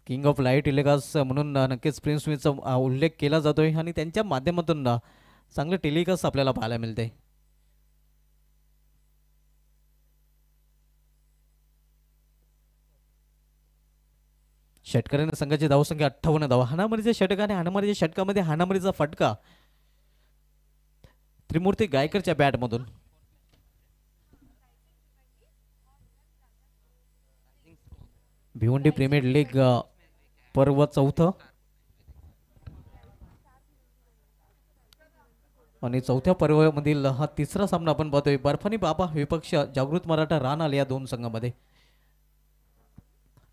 S2: किंग ऑफ लाईट इलेगास म्हणून नक्कीच प्रिन्स मूवीचा उल्लेख केला जातोय आणि त्यांच्या माध्यमातून चांगले टेलिकास्ट आपल्याला पाहायला मिळते. षटकाराने संघाची धावसंख्या 58 धावा. हाणामारीच्या षटक आणि हाणामारीच्या षटकामध्ये हाणामारीचा फटका त्रिमूर्ती गायकरच्या बॅटमधून. भिवंडी प्रीमियर लीग पर्व 4 आणि 4थ्या पर्वामधील हा 3रा सामना आपण पाहतोय. बर्फानी बाबा विपक्ष जागृत मराठा रान या 2 संघामध्ये.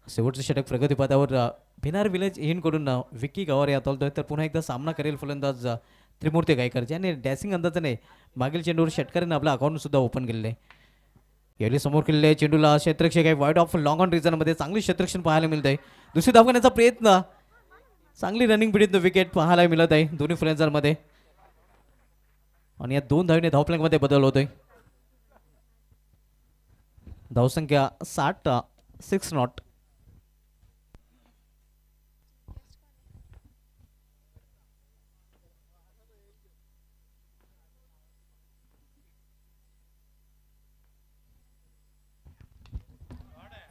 S2: शेवटचे षटक प्रगतीपथावर भिनार विलेज कडून विकी गवारे हाताळतोय. तर पुन्हा एकदा सामना करेल फलंदाज त्रिमूर्ती गायकर, ज्याने डॅसिंग अंदाजाने मागील चेंडूवर षटकाराने आपलं अकाउंट सुद्धा ओपन केलेलं आहे. यावेळी समोर केलेले चेंडूला क्षेत्ररक्षक आहे वाईड ऑफ लॉंग ऑन रिझनमध्ये चांगली क्षेत्ररक्षण पाहायला मिळत आहे. दुसरी धाव घेण्याचा प्रयत्न, चांगली रनिंग पिढीत विकेट पाहायला मिळत आहे दोन्ही फलंदाजांमध्ये आणि या 2 धावीने धावप्लॅंकमध्ये बदल होतोय. धावसंख्या 60 6 नॉट.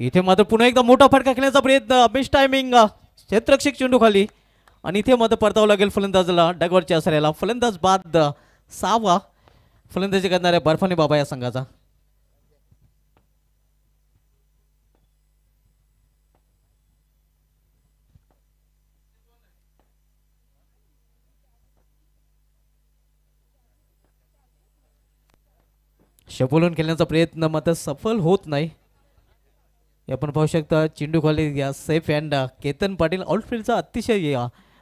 S2: इथे मात्र पुन्हा एकदा मोठा फटका खेळण्याचा प्रयत्न, मिस टायमिंग, क्षेत्ररक्षक चेंडू खाली आणि इथे मात्र परतावं लागेल फलंदाजाला डगवरच्या असल्याला. फलंदाज बाद 6वा फलंदाजी करणाऱ्या बर्फानी बाबा या संघाचा. शपोलून खेळण्याचा प्रयत्न मात्र सफल होत नाही. आपण पाहू शकता चेंडू खाली या सेफ अँड केतन पाटील आउटफील्डचा अतिशय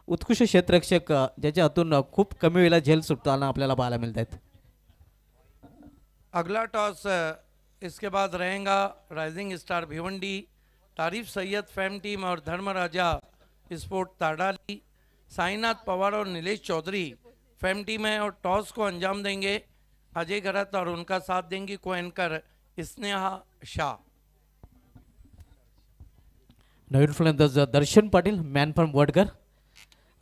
S2: उत्कृष्ट क्षेत्ररक्षक, ज्याच्या हातून खूप कमी वेळेला झेल सुटताना आपल्याला पाहायला मिळत आहेत.
S1: अगला टॉस इसके बाद रहेगा राइजिंग स्टार भिवंडी, तारीफ सैयद फैम टीम और धर्मराजा स्पोर्ट ताड़ाली. साईनाथ पवार और नीलेश चौधरी फैम टीम है और टॉस को अंजाम देंगे अजय गरत और उनका साथ देंगी को एंकर स्नेहा शाह.
S2: नवीन फलंदाज दर्शन पाटील मॅन फ्रॉम वडकर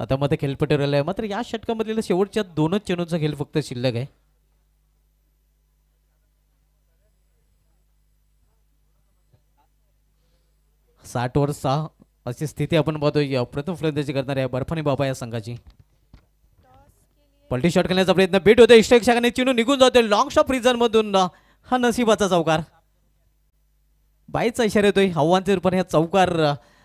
S2: आता मध्ये खेळपट्टीवर आले. मात्र या षटकामधील शेवटच्या 2च चेंडूचा खेळ फक्त शिल्लक आहे. साठ ओव्हर 6 अशी स्थिती आपण पाहतोय प्रथम फलंदाजी करणाऱ्या बर्फानी बाबा या संघाची. पलटी शॉट खेळण्याचा प्रयत्न, बीट होते इष्टरक्षकाने, चेंडू निघून जातोय लॉंग शॉट रिझन मधून. हा नशिबाचा चौकार, बाईचा इशारा येतोय. आव्हानच्या रूपाने हा चौकार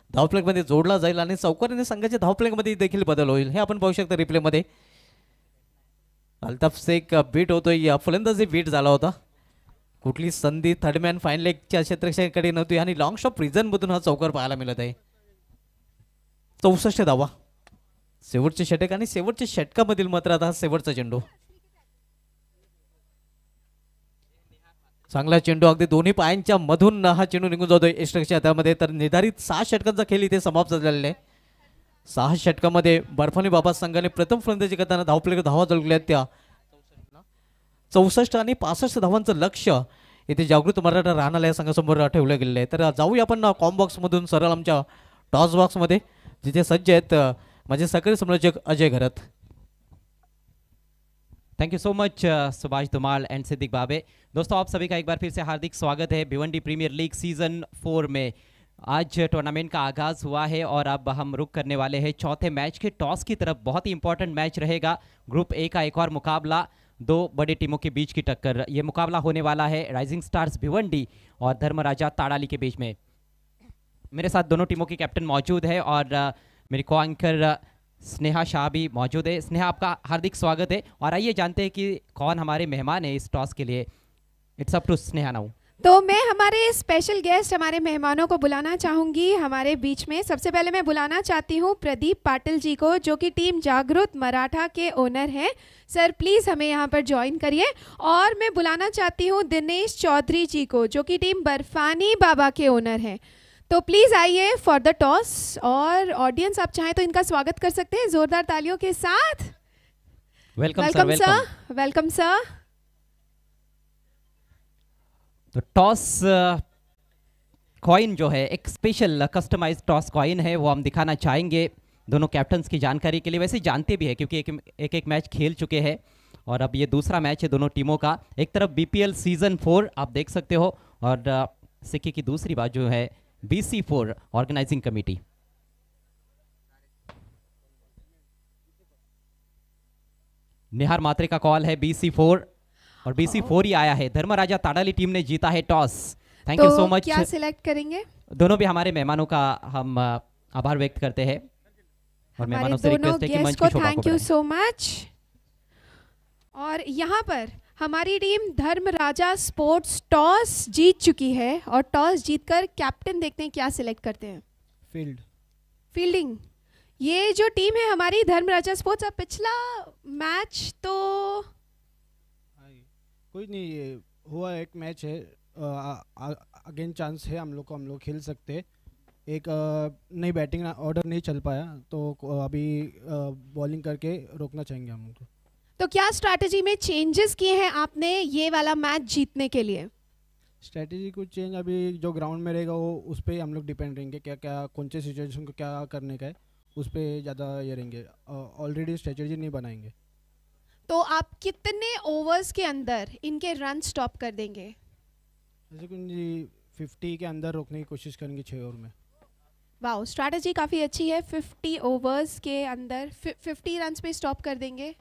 S2: धावप्लॅंकमध्ये जोडला जाईल आणि चौकाराने संघाच्या धावप्लॅंकमध्ये देखील बदल होईल. हे आपण पाहू शकता रिप्लेमध्ये. अल्ताफ शेख बीट होतोय, फलंदाजी बीट झाला होता. कुठली संधी थर्डमॅन फाईन लेगच्या क्षेत्ररक्षकाकडे नव्हती आणि लॉंग शॉट रिझन मधून हा चौकार पाहायला मिळत आहे. 64 धावा शेवटचे षटक आणि शेवटच्या षटकामधील मात्र आता शेवटचा चेंडू. चांगला चेंडू अगदी दोन्ही पायांच्या मधून हा चेंडू निघून जातोय एक्स्ट्राच्या हातामध्ये. तर निर्धारित 6 षटकांचा खेळ इथे समाप्त झालेला आहे. 6 षटकामध्ये बर्फानी बाबा संघाने प्रथम फलंदाजी करताना धावपैकी धावा जोडल्या त्या 64 आणि 65 धावांचं लक्ष्य इथे जागृत मराठा राहणाऱ्या संघासमोर ठेवलं गेलेलं आहे. तर जाऊया आपण कॉम बॉक्समधून सरळ आमच्या टॉस बॉक्समध्ये, जिथे सज्ज आहेत माझे सहकारी समालोचक Ajay Gharat.
S5: Thank you so much Subhash Dhumal and Siddique Babe. दोस्तों आप सभी का एक बार फिर से हार्दिक स्वागत है भिवंडी प्रीमियर लीग सीजन 4 में. आज टूर्नामेंट का आगाज हुआ है और अब हम रुक करने वाले हैं चौथे मैच के टॉस की तरफ. बहुत ही इंपॉर्टेंट मैच रहेगा. ग्रुप ए का एक और मुकाबला, दो बड़ी टीमों के बीच की टक्कर. ये मुकाबला होने वाला है राइजिंग स्टार्स भिवंडी और धर्मराजा ताड़ाली के बीच में. मेरे साथ दोनों टीमों के कैप्टन मौजूद है और मेरी को एंकर स्नेहा शाह भी मौजूद है. स्नेहा, आपका हार्दिक स्वागत है और आइए जानते हैं कि कौन हमारे मेहमान है इस टॉस के लिए. It's up to Sneha now.
S4: तो मैं हमारे स्पेशल गेस्ट, हमारे मेहमानों को बुलाना चाहूँगी हमारे बीच में. सबसे पहले मैं बुलाना चाहती हूँ प्रदीप पाटिल जी को, जो कि टीम जागृत मराठा के ओनर हैं. सर प्लीज़ हमें यहाँ पर ज्वाइन करिए. और मैं बुलाना चाहती हूँ दिनेश चौधरी जी को, जो कि टीम बर्फानी बाबा के ओनर हैं. तो प्लीज़ आइए फॉर द टॉस. और ऑडियंस आप चाहें तो इनका स्वागत कर सकते हैं ज़ोरदार तालियों के साथ.
S5: Welcome sir.
S4: Welcome sir.
S5: तो टॉस कॉइन जो है, एक स्पेशल कस्टमाइज टॉस कॉइन है, वो हम दिखाना चाहेंगे दोनों कैप्टन्स की जानकारी के लिए. वैसे जानते भी है क्योंकि एक मैच खेल चुके हैं और अब ये दूसरा मैच है दोनों टीमों का. एक तरफ बीपीएल सीजन 4 आप देख सकते हो और सिक्के की दूसरी बाजू है BC4 ऑर्गेनाइजिंग कमेटी. निहार मात्रे का कॉल है BC4 और BC4 ही आया है. धर्मराजा ताड़ाली टीम ने जीता है toss. Thank you so much.
S4: क्या सिलेक्ट करेंगे?
S5: दोनों भी हमारे मेहमानों का हम आभार व्यक्त करते हैं और मेहमानों से रिक्वेस्ट है कि मंच की शोभा को
S4: थैंक यू सो मच. और यहाँ पर हमारी टीम धर्मराजा स्पोर्ट्स टॉस जीत चुकी है और टॉस जीतकर कैप्टन देखते हैं क्या सिलेक्ट करते हैं. फील्डिंग. ये जो टीम है हमारी धर्मराजा स्पोर्ट्स, अब पिछला मैच तो
S6: कोई नहीं, ये हुआ एक मैच है, अगेन चांस है हम लोग खेल सकते हैं. एक नई बैटिंग ऑर्डर नहीं चल पाया तो अभी बॉलिंग करके रोकना चाहेंगे हम लोग.
S4: तो क्या स्ट्रैटेजी में चेंजेस किए हैं आपने ये वाला मैच जीतने के लिए?
S6: स्ट्रैटेजी कुछ चेंज, अभी जो ग्राउंड में रहेगा वो उस पर हम लोग डिपेंड रहेंगे. क्या क्या कौन से सिचुएशन को क्या करने का है उस पर ज़्यादा ये रहेंगे. ऑलरेडी स्ट्रैटेजी नहीं बनाएंगे.
S4: तो आप कितने ओवर्स के अंदर इनके रन स्टॉप कर देंगे?
S6: जैसे कि 50 के अंदर रोकने की कोशिश करेंगे 6 ओवर में.
S4: वाह, स्ट्रैटेजी काफ़ी अच्छी है. 50 ओवर्स के अंदर 50 रन्स पे स्टॉप कर देंगे.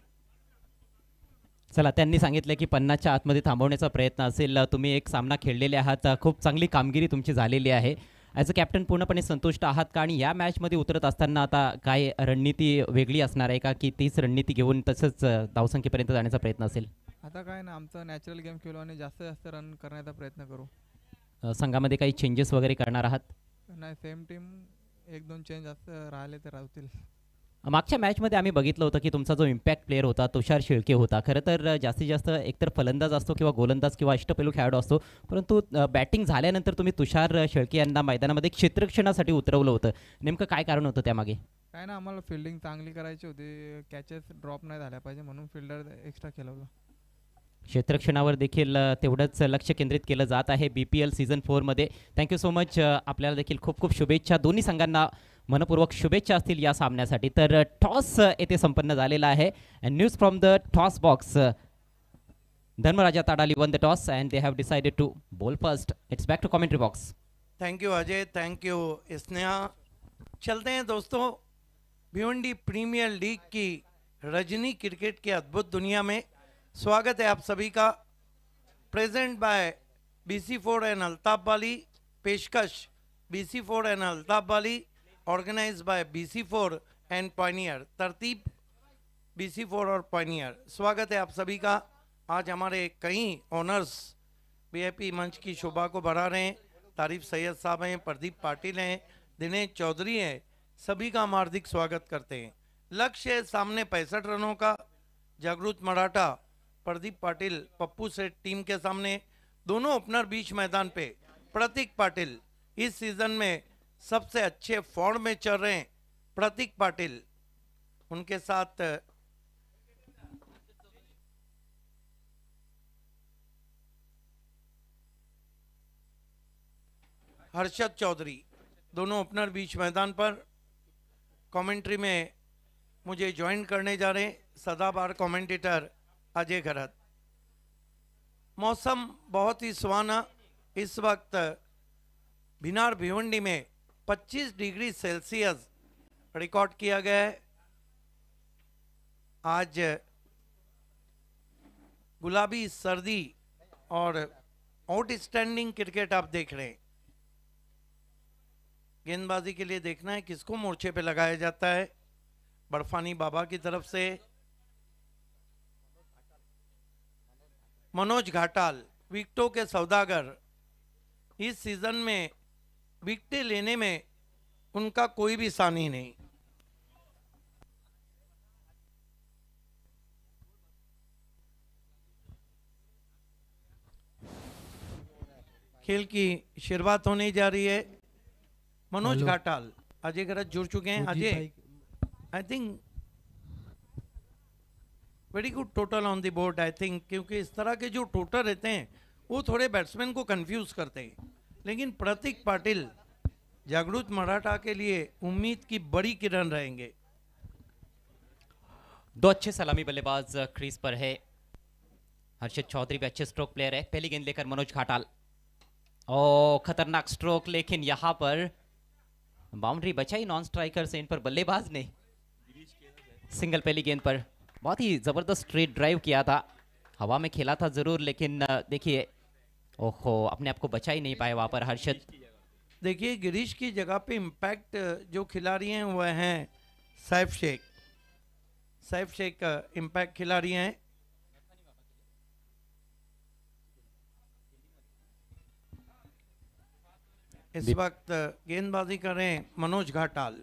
S5: चला, त्यांनी सांगितलं की 50च्या आतमध्ये थांबवण्याचा प्रयत्न असेल. तुम्ही एक सामना खेळलेले आहात, खूप चांगली कामगिरी तुमची झालेली आहे. ॲज अ कॅप्टन पूर्णपणे संतुष्ट आहात का? आणि या मॅचमध्ये उतरत असताना आता काय रणनीती वेगळी असणार आहे का, की तीच रणनीती घेऊन तसंच धावसंख्येपर्यंत जाण्याचा प्रयत्न असेल?
S7: आता काय ना, आमचा नॅचरल गेम खेळू आणि जास्तीत जास्त रन करण्याचा प्रयत्न करू.
S5: संघामध्ये काही चेंजेस वगैरे करणार आहात?
S7: नाही, सेम टीम, 1-2 चेंज जास्त राहिले तर राहतील.
S5: मागच्या मॅचमध्ये आम्ही बघितलं होतं की तुमचा जो इम्पॅक्ट प्लेअर होता तुषार शेळके होता. खरं तर जास्तीत जास्त एकतर फलंदाज असतो किंवा गोलंदाज किंवा अष्टपैलू खेळाडू असतो, परंतु बॅटिंग झाल्यानंतर तुम्ही तुषार शेळके यांना मैदानामध्ये क्षेत्ररक्षणासाठी उतरवलं होतं. नेमकं काय कारण होतं त्यामागे?
S7: काय ना, आम्हाला फिल्डिंग चांगली करायची होती, कॅचेस ड्रॉप नाही झाल्या पाहिजे म्हणून फिल्डर एक्स्ट्रा खेळवलं.
S5: क्षेत्ररक्षणावर देखील तेवढंच लक्ष केंद्रित केलं जात आहे BPL सीझन 4मध्ये. Thank you so much. आपल्याला देखील खूप खूप शुभेच्छा. दोन्ही संघांना मनपूर्वक शुभेच्छा असतील या सामन्यासाठी. तर टॉस येथे संपन्न झालेला आहे. And news from the toss box, Dharmaraja Tadali won the toss and they have decided to bowl first. It's back to commentary box.
S1: Thank you Ajay, thank you Sneha. चलते हैं दोस्तों भिवंडी प्रीमियर लीग की रजनी क्रिकेट की अद्भुत दुनिया में. स्वागत है आप सभी का. Present by BC4 and Altaf वाली. पेशकश BC4 and Altaf Wali. Organise by BC4 and pioneer. तरतीब BC4 और पॉइनियर. स्वागत है आप सभी का. आज हमारे कई ओनर्स VIP मंच की शोभा को बढ़ा रहे हैं. तारीफ सैयद साहब हैं, प्रदीप पाटिल हैं, दिनेश चौधरी हैं. सभी का हम हार्दिक स्वागत करते हैं. लक्ष्य है सामने 65 रनों का. जागृत मराठा प्रदीप पाटिल पप्पू सेठ टीम के सामने. दोनों ओपनर बीच मैदान पे. प्रतीक पाटिल इस सीजन में सबसे अच्छे फॉर्म में चल रहे हैं. प्रतीक पाटिल, उनके साथ हर्षद चौधरी, दोनों ओपनर बीच मैदान पर। कमेंट्री में मुझे ज्वाइन करने जा रहे हैं सदाबहार कमेंटेटर अजय घरत। मौसम बहुत ही सुहाना, इस वक्त भिनार भिवंडी में 25 डिग्री सेल्सियस रिकॉर्ड किया गया है। आज गुलाबी सर्दी और आउटस्टैंडिंग क्रिकेट आप देख रहे हैं। गेंदबाजी के लिए देखना है किसको मोर्चे पे लगाया जाता है। बर्फानी बाबा की तरफ से मनोज घाटाल, विकेटों के सौदागर। इस सीजन में विकेटें लेने में उनका कोई भी सानी नहीं। खेल की शुरुआत होने जा रही है। मनोज घाटाल, अजय घरत जुड़ चुके हैं। Ajay, I think very good total on the board I think, क्योंकि इस तरह के जो टोटल रहते हैं वो थोड़े बैट्समैन को कंफ्यूज करते हैं। लेकिन प्रतीक पाटिल जागृत मराठा के लिए उम्मीद की बड़ी किरण रहेंगे।
S5: दो अच्छे सलामी बल्लेबाज क्रीज पर है। हर्षद चौधरी भी अच्छे स्ट्रोक प्लेयर है। पहली गेंद लेकर मनोज घाटाल, ओ खतरनाक स्ट्रोक, लेकिन यहां पर बाउंड्री बचाई नॉन स्ट्राइकर से इन पर बल्लेबाज ने। सिंगल पहली गेंद पर, बहुत ही जबरदस्त स्ट्रेट ड्राइव किया था, हवा में खेला था जरूर, लेकिन देखिए ओहो अपने आप को बचा ही नहीं पाए वहां पर हर्षद।
S1: देखिए गिरीश की जगह पे इम्पैक्ट जो खिलाड़ी हैं वह हैं सैफ शेख। सैफ शेख इम्पैक्ट खिलाड़ी हैं। इस वक्त गेंदबाजी कर रहे हैं मनोज घाटाल।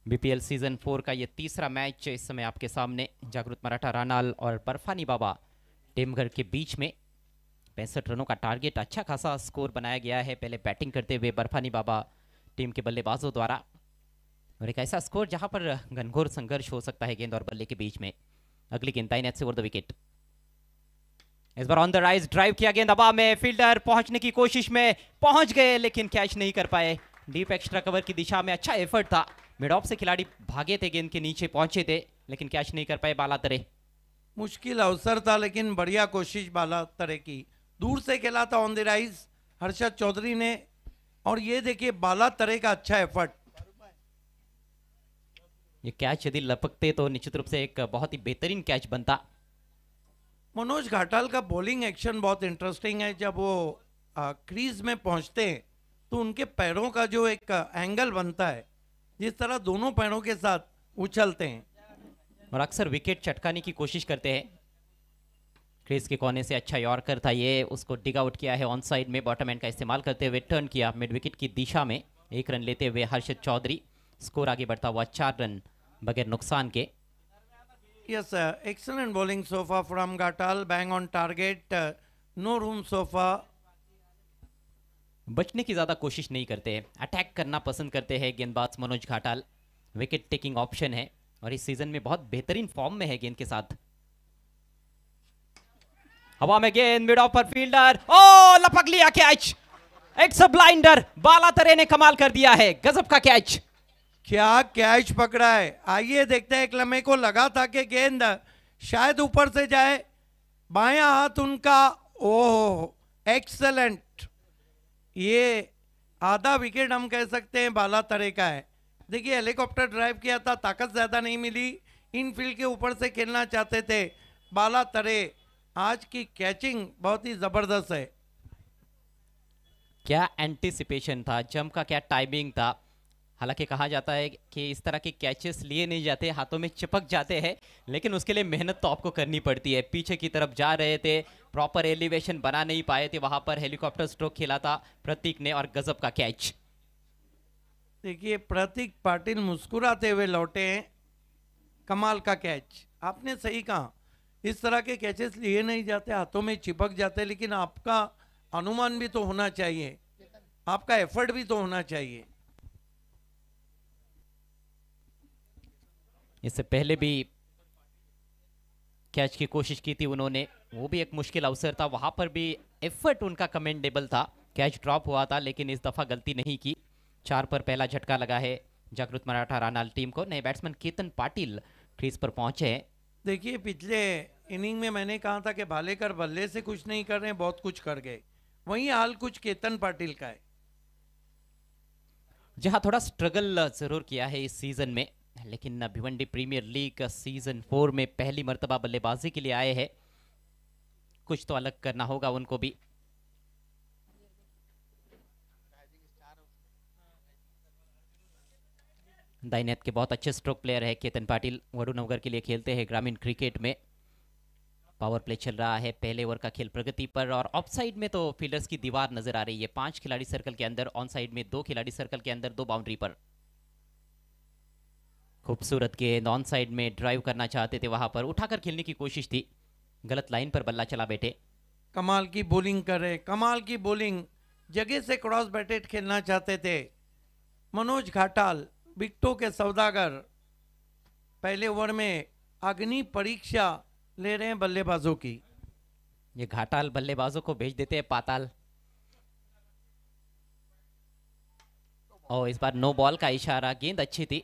S5: बीपीएल सीजन 4 का ये तीसरा मैच इस समय आपके सामने जागृत मराठा रानाल और बर्फानी बाबा टेमघर के बीच में। 65 रनों का टारगेट, अच्छा खासा स्कोर बनाया गया है पहले बैटिंग करते हुए बर्फानी बाबा टीम के बल्लेबाजों द्वारा, और एक ऐसा स्कोर जहां पर घनघोर संघर्ष हो सकता है गेंद और बल्ले के बीच में। अगली गेंद दाईं नेट से ओवर द विकेट। इस बार ऑन द राइज ड्राइव किया, गेंद हवा में, फील्डर पहुंचने की कोशिश में पहुंच गए लेकिन कैच नहीं कर पाए। डीप एक्स्ट्रा कवर की दिशा में अच्छा एफर्ट था, मिड ऑफ से खिलाड़ी भागे थे, गेंद के नीचे पहुंचे थे लेकिन कैच नहीं कर पाए बालातरे।
S1: मुश्किल अवसर था लेकिन बढ़िया कोशिश बालातरे की, दूर से खेला था on the rise Harshad Chaudhary ने। और ये देखिए बालातरे का अच्छा एफर्ट।
S5: ये कैच यदि लपकते तो निश्चित रूप से एक बहुत ही बेहतरीन कैच बनता।
S1: मनोज घाटाल का बॉलिंग एक्शन बहुत इंटरेस्टिंग है। जब वो क्रीज में पहुंचते हैं तो उनके पैरों का जो एक एंगल बनता है, जिस तरह दोनों पैरों के साथ उछलते हैं
S5: और अक्सर विकेट चटकाने की कोशिश करते हैं। क्रीज के कोने से अच्छा यॉर्कर था ये, उसको डिग आउट किया है ऑन साइड में, बॉटम एंड का इस्तेमाल करते हुए टर्न किया मिड विकेट की दिशा में। 1 रन लेते हुए हर्षद चौधरी, स्कोर आगे बढ़ता हुआ 4 रन बगैर नुकसान के।
S1: Yes, excellent bowling so far from Ghatal, bang on target, no room so far.
S5: बचने की ज्यादा कोशिश नहीं करते हैं, अटैक करना पसंद करते हैं गेंदबाज Manoj Ghatal. Wicket taking option है और इस सीजन में बहुत बेहतरीन फॉर्म में है गेंद के साथ। हवा में गेंद, मिड ऑफ पर फील्डर, ओ लपक लिया कैच। इट्स अ ब्लाइंडर, बालातरे ने कमाल कर दिया है, गजब का कैच।
S1: क्या कैच पकड़ा है, आइए देखते हैं। एक लम्हे को लगा था कि गेंद शायद ऊपर से जाए, बायां हाथ उनका, ओह एक्सेलेंट। ये आधा विकेट हम कह सकते हैं बालातरे का है। देखिए हेलीकॉप्टर ड्राइव किया था, ताकत ज्यादा नहीं मिली, इनफील्ड के ऊपर से खेलना चाहते थे बालातरे। आज की कैचिंग बहुत ही जबरदस्त है।
S5: क्या एंटिसिपेशन था, जंप का क्या टाइमिंग था। हालांकि कहा जाता है कि इस तरह के कैचेस लिए नहीं जाते, हाथों में चिपक जाते हैं, लेकिन उसके लिए मेहनत तो आपको करनी पड़ती है। पीछे की तरफ जा रहे थे, प्रॉपर एलिवेशन बना नहीं पाए थे, वहां पर हेलीकॉप्टर स्ट्रोक खेला था प्रतीक ने और गजब का कैच।
S1: देखिए प्रतीक पाटिल मुस्कुराते हुए लौटे हैं, कमाल का कैच। आपने सही कहा, इस तरह के कैचेस लिए नहीं जाते, हाथों में चिपक जाते, लेकिन आपका अनुमान भी तो होना चाहिए, आपका एफर्ट भी तो होना चाहिए।
S5: इससे पहले भी कैच की कोशिश की थी उन्होंने, वो भी एक मुश्किल अवसर था, वहां पर भी एफर्ट उनका कमेंडेबल था। कैच ड्रॉप हुआ था लेकिन इस दफा गलती नहीं की। 4 पर पहला झटका लगा है जागृत मराठा रानाल टीम को। नए बैट्समैन केतन पाटिल क्रीज पर पहुंचे हैं।
S1: देखिए पिछले इनिंग में मैंने कहा था कि भालेकर बल्ले से कुछ नहीं कर रहे हैं, बहुत कुछ कर गए, वही हाल कुछ केतन पाटिल का है।
S5: जहां थोड़ा स्ट्रगल जरूर किया है इस सीजन में, लेकिन भिवंडी प्रीमियर लीग सीजन 4 में पहली मर्तबा बल्लेबाजी के लिए आए हैं, कुछ तो अलग करना होगा उनको भी। दाइनेत के बहुत अच्छे स्ट्रोक प्लेयर है केतन पाटिल, वरुणनगर के लिए खेलते हैं ग्रामीण क्रिकेट में। पावर प्ले चल रहा है, पहले ओवर का खेल प्रगति पर, और ऑफ साइड में तो फील्डर्स की दीवार नजर आ रही है। 5 खिलाड़ी सर्कल के अंदर, ऑन साइड में 2 खिलाड़ी सर्कल के अंदर, 2 बाउंड्री पर। खूबसूरत गेंद, ऑन साइड में ड्राइव करना चाहते थे, वहां पर उठाकर खेलने की कोशिश थी, गलत लाइन पर बल्ला चला बैठे।
S1: कमाल की बॉलिंग कर रहे, कमाल की बॉलिंग, जगह से क्रॉस बैटेड खेलना चाहते थे मनोज घाटाल, विकेटों के सौदागर। पहले ओवर में अग्नि परीक्षा ले रहे हैं बल्लेबाजों की।
S5: ये घाटाल बल्लेबाजों को भेज देते हैं पाताल। और इस बार नो बॉल का इशारा, गेंद अच्छी थी,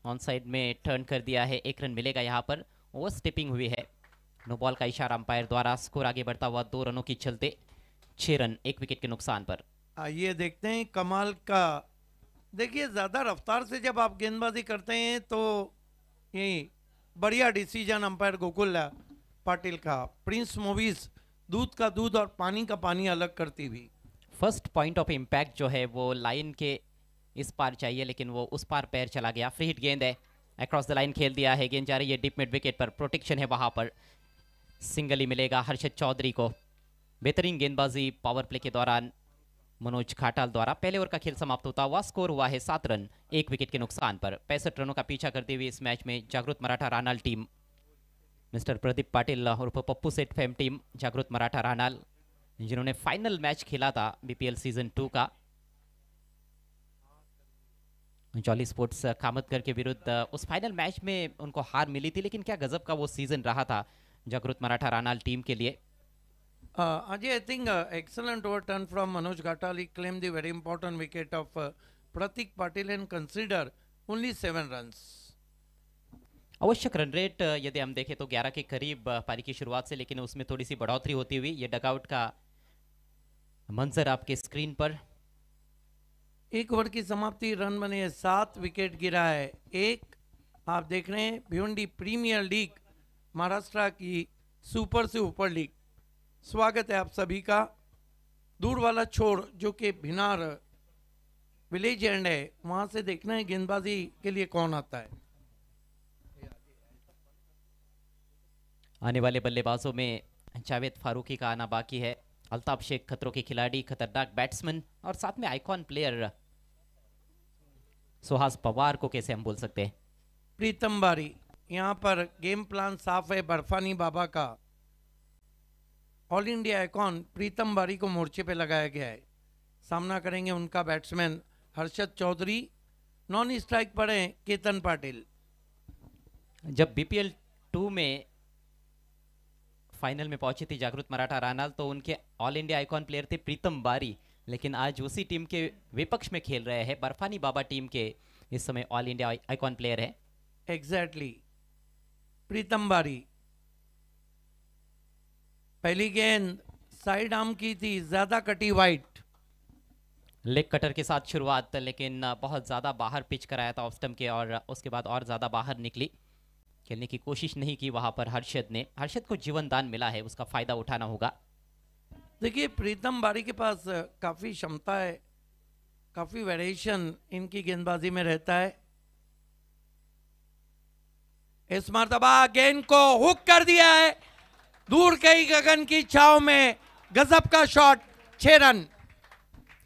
S5: ऑन साइड में टर्न कर दिया है, 1 रन मिलेगा यहाँ पर। ओवर स्टेपिंग हुई है, नो बॉल का इशारा अंपायर द्वारा। स्कोर आगे बढ़ता हुआ 2 रनों की चलते, 6 रन 1 विकेट के नुकसान पर।
S1: आइए देखते हैं कमाल का। देखिए ज़्यादा रफ्तार से जब आप गेंदबाजी करते हैं तो ये बढ़िया डिसीजन अंपायर गोकुल पाटिल का। प्रिंस मूवीज दूध का दूध और पानी का पानी अलग करती हुई।
S5: फर्स्ट पॉइंट ऑफ इम्पैक्ट जो है वो लाइन के इस पार चाहिए, लेकिन वो उस पार पैर चला गया। फ्री हिट गेंद है, अक्रॉस द लाइन खेल दिया है, गेंद जा रही है डीप मिड विकेट पर, प्रोटेक्शन है वहां पर। सिंगल ही मिलेगा हर्षद चौधरी को। बेहतरीन गेंदबाजी पावर प्ले के दौरान मनोज घाटाल द्वारा। पहले ओवर का खेल समाप्त होता हुआ स्कोर हुआ है 7 रन 1 विकेट के नुकसान पर। 65 रनों का पीछा करते हुए इस मैच में जागृत मराठा रानाल टीम, मिस्टर प्रदीप पाटिल उर्फ पप्पू सेठ फेम टीम जागृत मराठा रानाल, जिन्होंने फाइनल मैच खेला था बीपीएल सीजन 2 का जॉली स्पोर्ट्स कामतगर के विरुद्ध। उस फाइनल मैच में उनको हार मिली थी, लेकिन क्या गजब का वो सीजन रहा था जागृत मराठा रानाल टीम के लिए।
S1: Ajay, I think excellent overturn from Manoj Ghatal. He claimed the very important wicket of Pratik Patil and consider only 7 runs.
S5: आवश्यक रन रेट यदि हम देखें तो 11 के करीब पारी की शुरुआत से, लेकिन उसमें थोड़ी सी बढ़ोतरी होती हुई। ये डगआउट का मंजर आपके स्क्रीन पर।
S1: 1 ओवर की समाप्ति, रन बने 7, विकेट गिरा है 1। आप देख रहे हैं भिवंडी प्रीमियर लीग, महाराष्ट्र की सुपर से ऊपर लीग। स्वागत है आप सभी का। दूर वाला छोर जो कि भिनार विलेज एंड है, वहां से देखना है गेंदबाजी के लिए कौन आता है।
S5: आने वाले बल्लेबाजों में जावेद फारूकी का आना बाकी है। अल्ताफ शेख खतरों के खिलाड़ी, खतरनाक बैट्समैन, और साथ में आइकॉन प्लेयर सुहास पवार को कैसे हम भूल सकते हैं।
S1: प्रीतम बारी, यहाँ पर गेम प्लान साफ है बर्फानी बाबा का। ऑल इंडिया आइकॉन प्रीतम बारी को मोर्चे पे लगाया गया है। सामना करेंगे उनका batsman Harshad Chaudhary. Non strike पर हैं केतन पाटिल।
S5: जब बीपीएल 2 में फाइनल में पहुंची थी जागृत मराठा रानाल, तो उनके ऑल इंडिया आइकॉन प्लेयर थे प्रीतम बारी, लेकिन आज उसी टीम के विपक्ष में खेल रहे हैं। बर्फानी बाबा टीम के इस समय ऑल इंडिया आइकॉन प्लेयर है।
S1: एग्जैक्टली, प्रीतम बारी। पहली गेंद साइड आर्म की थी, ज्यादा कटी वाइट।
S5: लेग कटर के साथ शुरुआत, लेकिन बहुत ज्यादा बाहर पिच कराया था ऑफ स्टंप के, और उसके बाद और ज्यादा बाहर निकली। खेलने की कोशिश नहीं की वहां पर हर्षद ने। हर्षद को जीवन दान मिला है, उसका फायदा उठाना होगा।
S1: देखिए प्रीतम बारी के पास काफी क्षमता है, काफी वेरिएशन इनकी गेंदबाजी में रहता है। इस मर्तबा गेंद को हुक कर दिया है, दूर कई गगन की छाव में गजब का शॉट, 6 रन।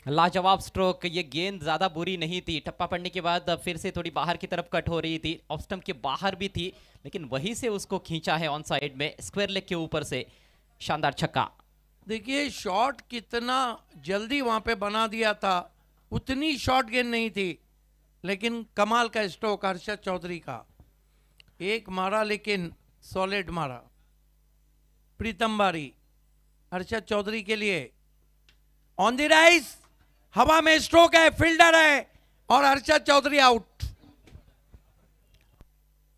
S5: लाजवाब स्ट्रोक। ये गेंद ज्यादा बुरी नहीं थी, टप्पा पड़ने के बाद फिर से थोड़ी बाहर की तरफ कट हो रही थी, ऑफ स्टंप के बाहर भी थी, लेकिन वहीं से उसको खींचा है ऑन साइड में, स्क्वायर लेग के ऊपर से शानदार छक्का।
S1: देखिए शॉट कितना जल्दी वहां पे बना दिया था, उतनी शॉर्ट गेंद नहीं थी, लेकिन कमाल का स्ट्रोक हर्षद चौधरी का। एक मारा लेकिन सॉलिड मारा। प्रीतम बारी, अरशद चौधरी के लिए ऑन द राइज, हवा में स्ट्रोक है, फील्डर है और अरशद चौधरी आउट।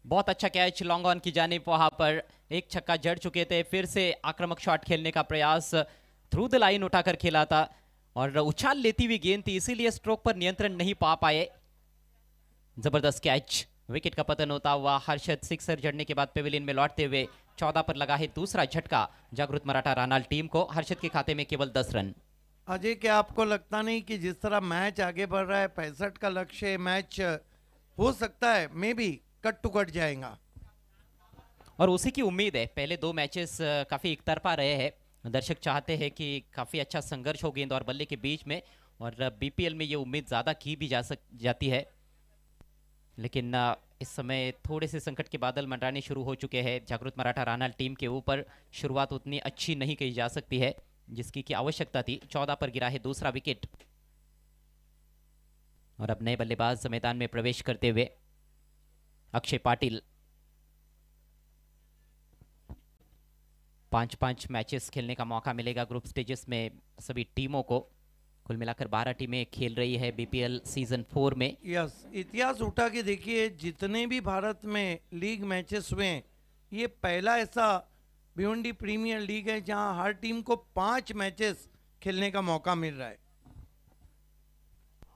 S5: बहुत अच्छा कैच लॉन्ग ऑन की जानिब, वहां पर एक छक्का जड़ चुके थे, फिर से आक्रामक शॉट खेलने का प्रयास, थ्रू द लाइन उठाकर खेला था और उछाल लेती हुई गेंद थी, इसीलिए स्ट्रोक पर नियंत्रण नहीं पा पाए। जबरदस्त कैच, विकेट का पतन होता हुआ हर्षद सिक्सर जड़ने के बाद पेविलियन में लौटते हुए 14 पर लगा है दूसरा झटका जागृत मराठा रानाल टीम को। हर्षद के खाते में केवल 10 रन।
S1: अजय, क्या आपको लगता नहीं कि जिस तरह मैच आगे बढ़ रहा है, 65 का लक्ष्य है, मैच हो सकता है maybe cut to cut जाएगा
S5: और उसी की उम्मीद है। पहले 2 मैचेस काफी एकतरफा रहे हैं, दर्शक चाहते हैं कि काफी अच्छा संघर्ष हो गेंद और बल्ले के बीच में, और बीपीएल में ये उम्मीद ज्यादा की भी जाती है, लेकिन इस समय थोड़े से संकट के बादल मंडराने शुरू हो चुके हैं जागृत मराठा रानाल टीम के ऊपर। शुरुआत उतनी अच्छी नहीं कही जा सकती है जिसकी की आवश्यकता थी। 14 पर गिरा है दूसरा विकेट और अब नए बल्लेबाज मैदान में प्रवेश करते हुए अक्षय पाटिल। 5-5 मैचेस खेलने का मौका मिलेगा ग्रुप स्टेजेस में सभी टीमों को। कुल मिलाकर 12 टीमें खेल रही है बीपीएल सीजन 4 में।
S1: यस, इतिहास उठा के देखिए, जितने भी भारत में लीग मैचेस हुए, ये पहला ऐसा भिवंडी प्रीमियर लीग है जहां हर टीम को 5 मैचेस खेलने का मौका मिल रहा है।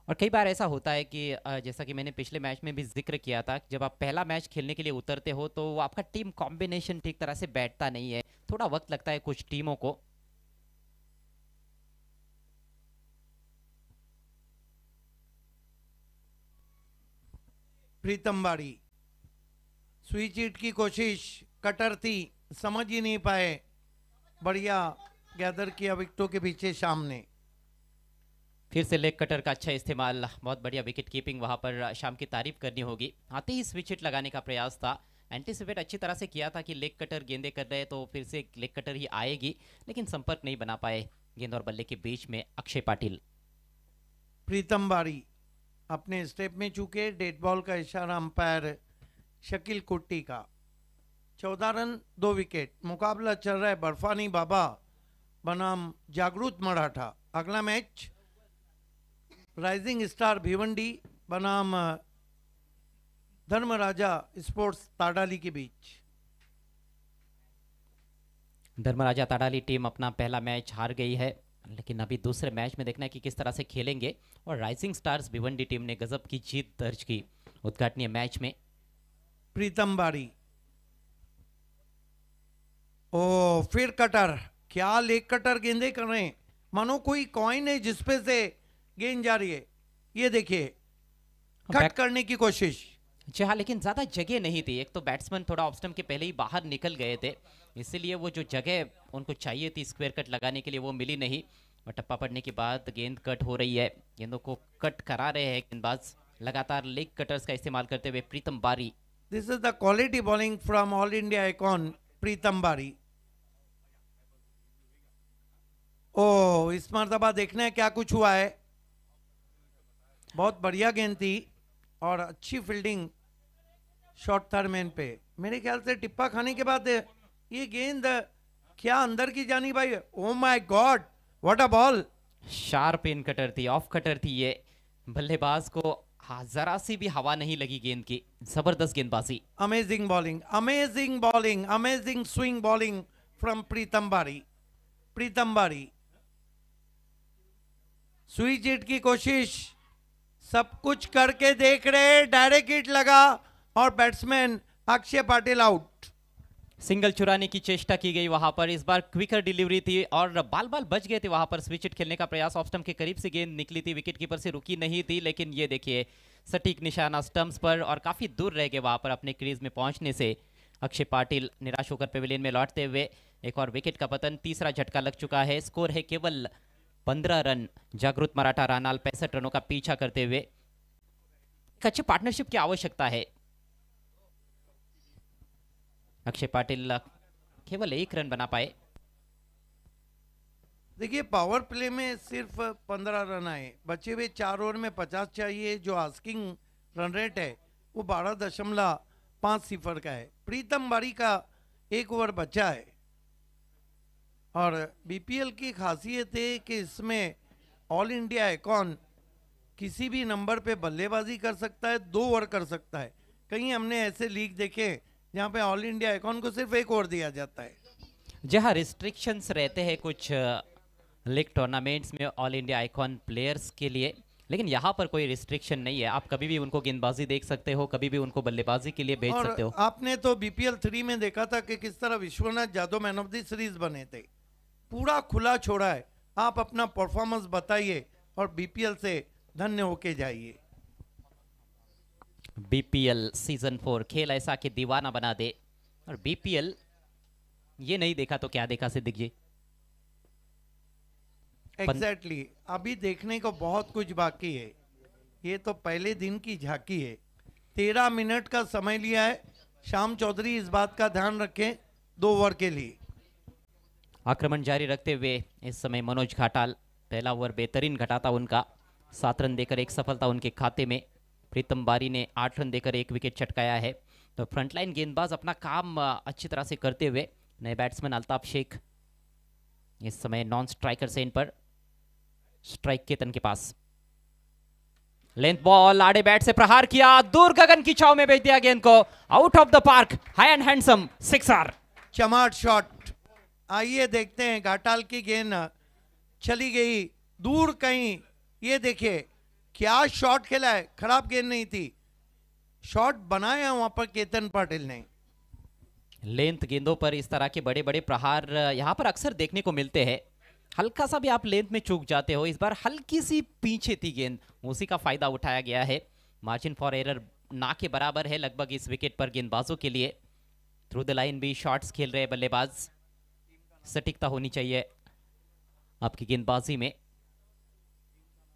S5: और कई बार ऐसा होता है कि जैसा कि मैंने पिछले मैच में भी जिक्र किया था, जब आप पहला मैच खेलने के लिए उतरते हो तो आपका टीम कॉम्बिनेशन ठीक तरह से बैठता नहीं है, थोड़ा वक्त लगता है कुछ टीमों को।
S1: प्रीतम बारी, स्विच हिट की कोशिश, कटर थी, समझ ही नहीं पाए, बढ़िया गैदर किया विकेटों के पीछे शाम ने।
S5: फिर से लेग कटर का अच्छा इस्तेमाल, बहुत बढ़िया विकेट कीपिंग, वहां पर शाम की तारीफ करनी होगी। आते ही स्विच हिट लगाने का प्रयास था, एंटीसिपेट अच्छी तरह से किया था कि लेग कटर गेंदे कर रहे तो फिर से लेग कटर ही आएगी, लेकिन संपर्क नहीं बना पाए गेंद और बल्ले के बीच में अक्षय पाटिल।
S1: प्रीतम बारी अपने स्टेप में चूके, डेड बॉल का इशारा अंपायर शकील कुट्टी का। 14 रन 2 विकेट। मुकाबला चल रहा है बर्फानी बाबा बनाम जागृत मराठा। अगला मैच राइजिंग स्टार भिवंडी बनाम धर्मराजा स्पोर्ट्स ताडाली के बीच।
S5: धर्मराजा ताडाली टीम अपना पहला मैच हार गई है, लेकिन अभी दूसरे मैच में देखना है कि किस तरह से खेलेंगे। और राइजिंग स्टार्स भिवंडी टीम ने गजब की जीत दर्ज की उद्घाटनीय मैच में।
S1: प्रीतम बारी, ओ फिर कटर, क्या लेग कटर गेंदे कर रहे हैं, मानो कोई कॉइन है जिसपे से गेंद जा रही है। ये देखिए, कट करने की कोशिश।
S5: जी हाँ, लेकिन ज्यादा जगह नहीं थी। एक तो बैट्समैन थोड़ा ऑफ स्टंप के पहले ही बाहर निकल गए थे, इसीलिए वो जो जगह उनको चाहिए थी स्क्वायर कट लगाने के लिए वो मिली नहीं। और टप्पा पड़ने के बाद गेंद कट हो रही है, गेंदों को कट करा रहे हैं गेंदबाज लगातार लेग कटर्स का इस्तेमाल करते हुए। Pritam Bari,
S1: this is the quality bowling from all India icon Pritam Bari. ओ, इस मर्तबा देखना है क्या कुछ हुआ है। बहुत बढ़िया गेंद थी और अच्छी फील्डिंग शॉट थर्मैन पे। मेरे ख्याल से टिप्पा खाने के बाद ये गेंद क्या अंदर की जानी भाई। Oh my God, what a ball.
S5: Sharp in cutter थी, ऑफ कटर थी ये। बल्लेबाज को जरा सी भी हवा नहीं लगी गेंद की। जबरदस्त गेंदबाजी।
S1: Amazing bowling, amazing bowling, amazing swing bowling from Pritam Bari. Pritam बारी, स्विच हिट की कोशिश, सब कुछ करके देख रहे, डायरेक्ट हिट लगा और batsman Akshay Patil out.
S5: Single चुराने की चेष्टा की गई वहां पर, इस बार क्विकर डिलीवरी थी और बाल बाल बच गए थे वहां पर। स्विच हिट खेलने का प्रयास, ऑफ स्टंप के करीब से गेंद निकली थी, विकेट कीपर से रुकी नहीं थी, लेकिन ये देखिए सटीक निशाना स्टंप्स पर और काफी दूर रह गए वहां पर अपने क्रीज में पहुंचने से। अक्षय पाटिल निराश होकर पेविलियन में लौटते हुए। एक और विकेट का पतन, तीसरा झटका लग चुका है। स्कोर है केवल 15 रन। जागृत मराठा रानाल 65 रनों का पीछा करते हुए। एक अच्छे पार्टनरशिप की आवश्यकता है। अक्षय पाटिल केवल 1 रन बना पाए।
S1: देखिए, पावर प्ले में सिर्फ 15 रन आए, बचे हुए 4 ओवर में 50 चाहिए। जो आस्किंग रन रेट है वो 12.8 5-0 का है। प्रीतम बारी का 1 ओवर बचा है और बीपीएल की खासियत है कि इसमें ऑल इंडिया आइकॉन किसी भी नंबर पे बल्लेबाजी कर सकता है, 2 ओवर कर सकता है। कहीं हमने ऐसे लीग देखे जहाँ पे ऑल इंडिया आइकॉन को सिर्फ 1 ओवर दिया जाता है।
S5: जहाँ रिस्ट्रिक्शंस रहते हैं कुछ लीग टूर्नामेंट्स में ऑल इंडिया आइकॉन प्लेयर्स के लिए, लेकिन यहाँ पर कोई रिस्ट्रिक्शन नहीं है। आप कभी भी उनको गेंदबाजी देख सकते हो, कभी भी उनको बल्लेबाजी के लिए भेज
S1: और
S5: सकते हो।
S1: आपने तो बीपीएल 3 में देखा था कि किस तरह Vishwanath Yadav man of the series बने थे। पूरा खुला छोड़ा है, आप अपना परफॉर्मेंस बताइए और बीपीएल से धन्य होके जाइए।
S5: बीपीएल सीजन 4 खेल ऐसा कि दीवाना बना दे, और बीपीएल ये नहीं देखा तो क्या देखा सिद्दीक जी?
S1: एग्जैक्टली अभी देखने को बहुत कुछ बाकी है। ये तो पहले दिन की झांकी है। 13 मिनट का समय लिया है। श्याम चौधरी इस बात का ध्यान रखें 2 ओवर के लिए।
S5: आक्रमण जारी रखते हुए इस समय मनोज घाटाल, पहला ओवर बेहतरीन घटाता उनका, 7 रन देकर 1 सफलता उनके खाते में। प्रीतम बारी ने 8 रन देकर 1 विकेट चटकाया है। तो फ्रंटलाइन गेंदबाज अपना काम अच्छी तरह से करते हुए, नए बैट्समैन अल्ताफ शेख इस समय नॉन स्ट्राइकर से इन पर, स्ट्राइक केतन के पास। लेंथ बॉल, आड़े बैट से प्रहार किया, दूर गगन की छाव में भेज दिया गेंद को, out of the park, high and handsome sixer.
S1: चमाट शॉट। आइए देखते हैं, घाटाल की गेंद चली गई दूर कहीं। ये देखिए क्या शॉट खेला है, खराब गेंद नहीं थी, शॉट बनाया वहां पर केतन पाटिल ने।
S5: लेंथ गेंदों पर इस तरह के बड़े बड़े प्रहार यहां पर अक्सर देखने को मिलते हैं। हल्का सा भी आप लेंथ में चूक जाते हो, इस बार हल्की सी पीछे थी गेंद, उसी का फायदा उठाया गया है। मार्जिन फॉर एरर ना के बराबर है लगभग इस विकेट पर गेंदबाजों के लिए। थ्रू द लाइन भी शॉट्स खेल रहे बल्लेबाज, सटीकता होनी चाहिए आपकी गेंदबाजी में।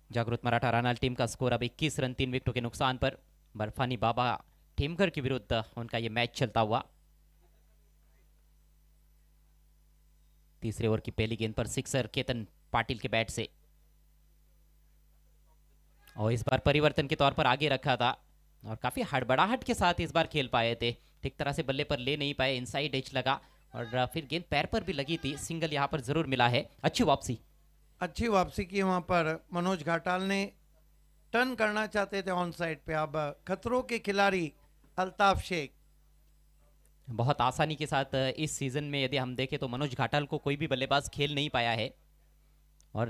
S5: जागृत मराठा रानाल टीम का स्कोर अब 21 रन 3 विकेटों के नुकसान पर। बर्फानी बाबा टेमघर के विरुद्ध उनका यह मैच चलता हुआ। तीसरे ओवर की पहली गेंद पर सिक्सर केतन पाटिल के बैट से, और इस बार परिवर्तन के तौर पर आगे रखा था और काफी हड़बड़ाहट के साथ इस बार खेल पाए थे। ठीक तरह से बल्ले पर ले नहीं पाए, इनसाइड एज लगा और फिर गेंद पैर पर भी लगी थी। सिंगल यहां पर जरूर मिला है। अच्छी वापसी
S1: की वहां पर मनोज घाटाल ने टर्न करना चाहते थे ऑन साइड पे। अब खतरों के खिलाड़ी अल्ताफ शेख
S5: बहुत आसानी के साथ इस सीजन में यदि हम देखें तो मनोज घाटाल को कोई भी बल्लेबाज खेल नहीं पाया है, और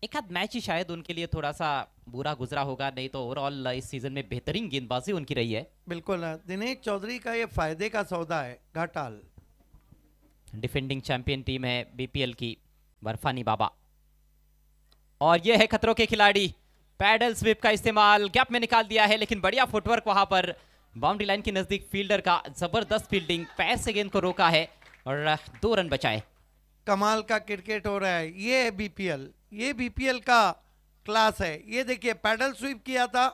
S5: एक आध मैच ही शायद उनके लिए थोड़ा सा बुरा गुजरा होगा, नहीं तो ओवरऑल इस सीजन में बेहतरीन गेंदबाजी उनकी रही है।
S1: बिल्कुल, दिनेश चौधरी का ये फायदे का सौदा है। घाटाल
S5: डिफेंडिंग चैंपियन टीम है बीपीएल की, बर्फानी बाबा, और ये है खतरों के खिलाड़ी। पैडल स्विप का इस्तेमाल, गैप में निकाल दिया है, लेकिन बढ़िया फुटवर्क वहां पर बाउंड्री लाइन के नजदीक फील्डर का, जबरदस्त फील्डिंग, पैर से गेंद को रोका है और 2 रन बचाए।
S1: कमाल का क्रिकेट हो रहा है। ये है बीपीएल, ये बीपीएल का क्लास है। ये देखिए पैडल स्वीप किया था,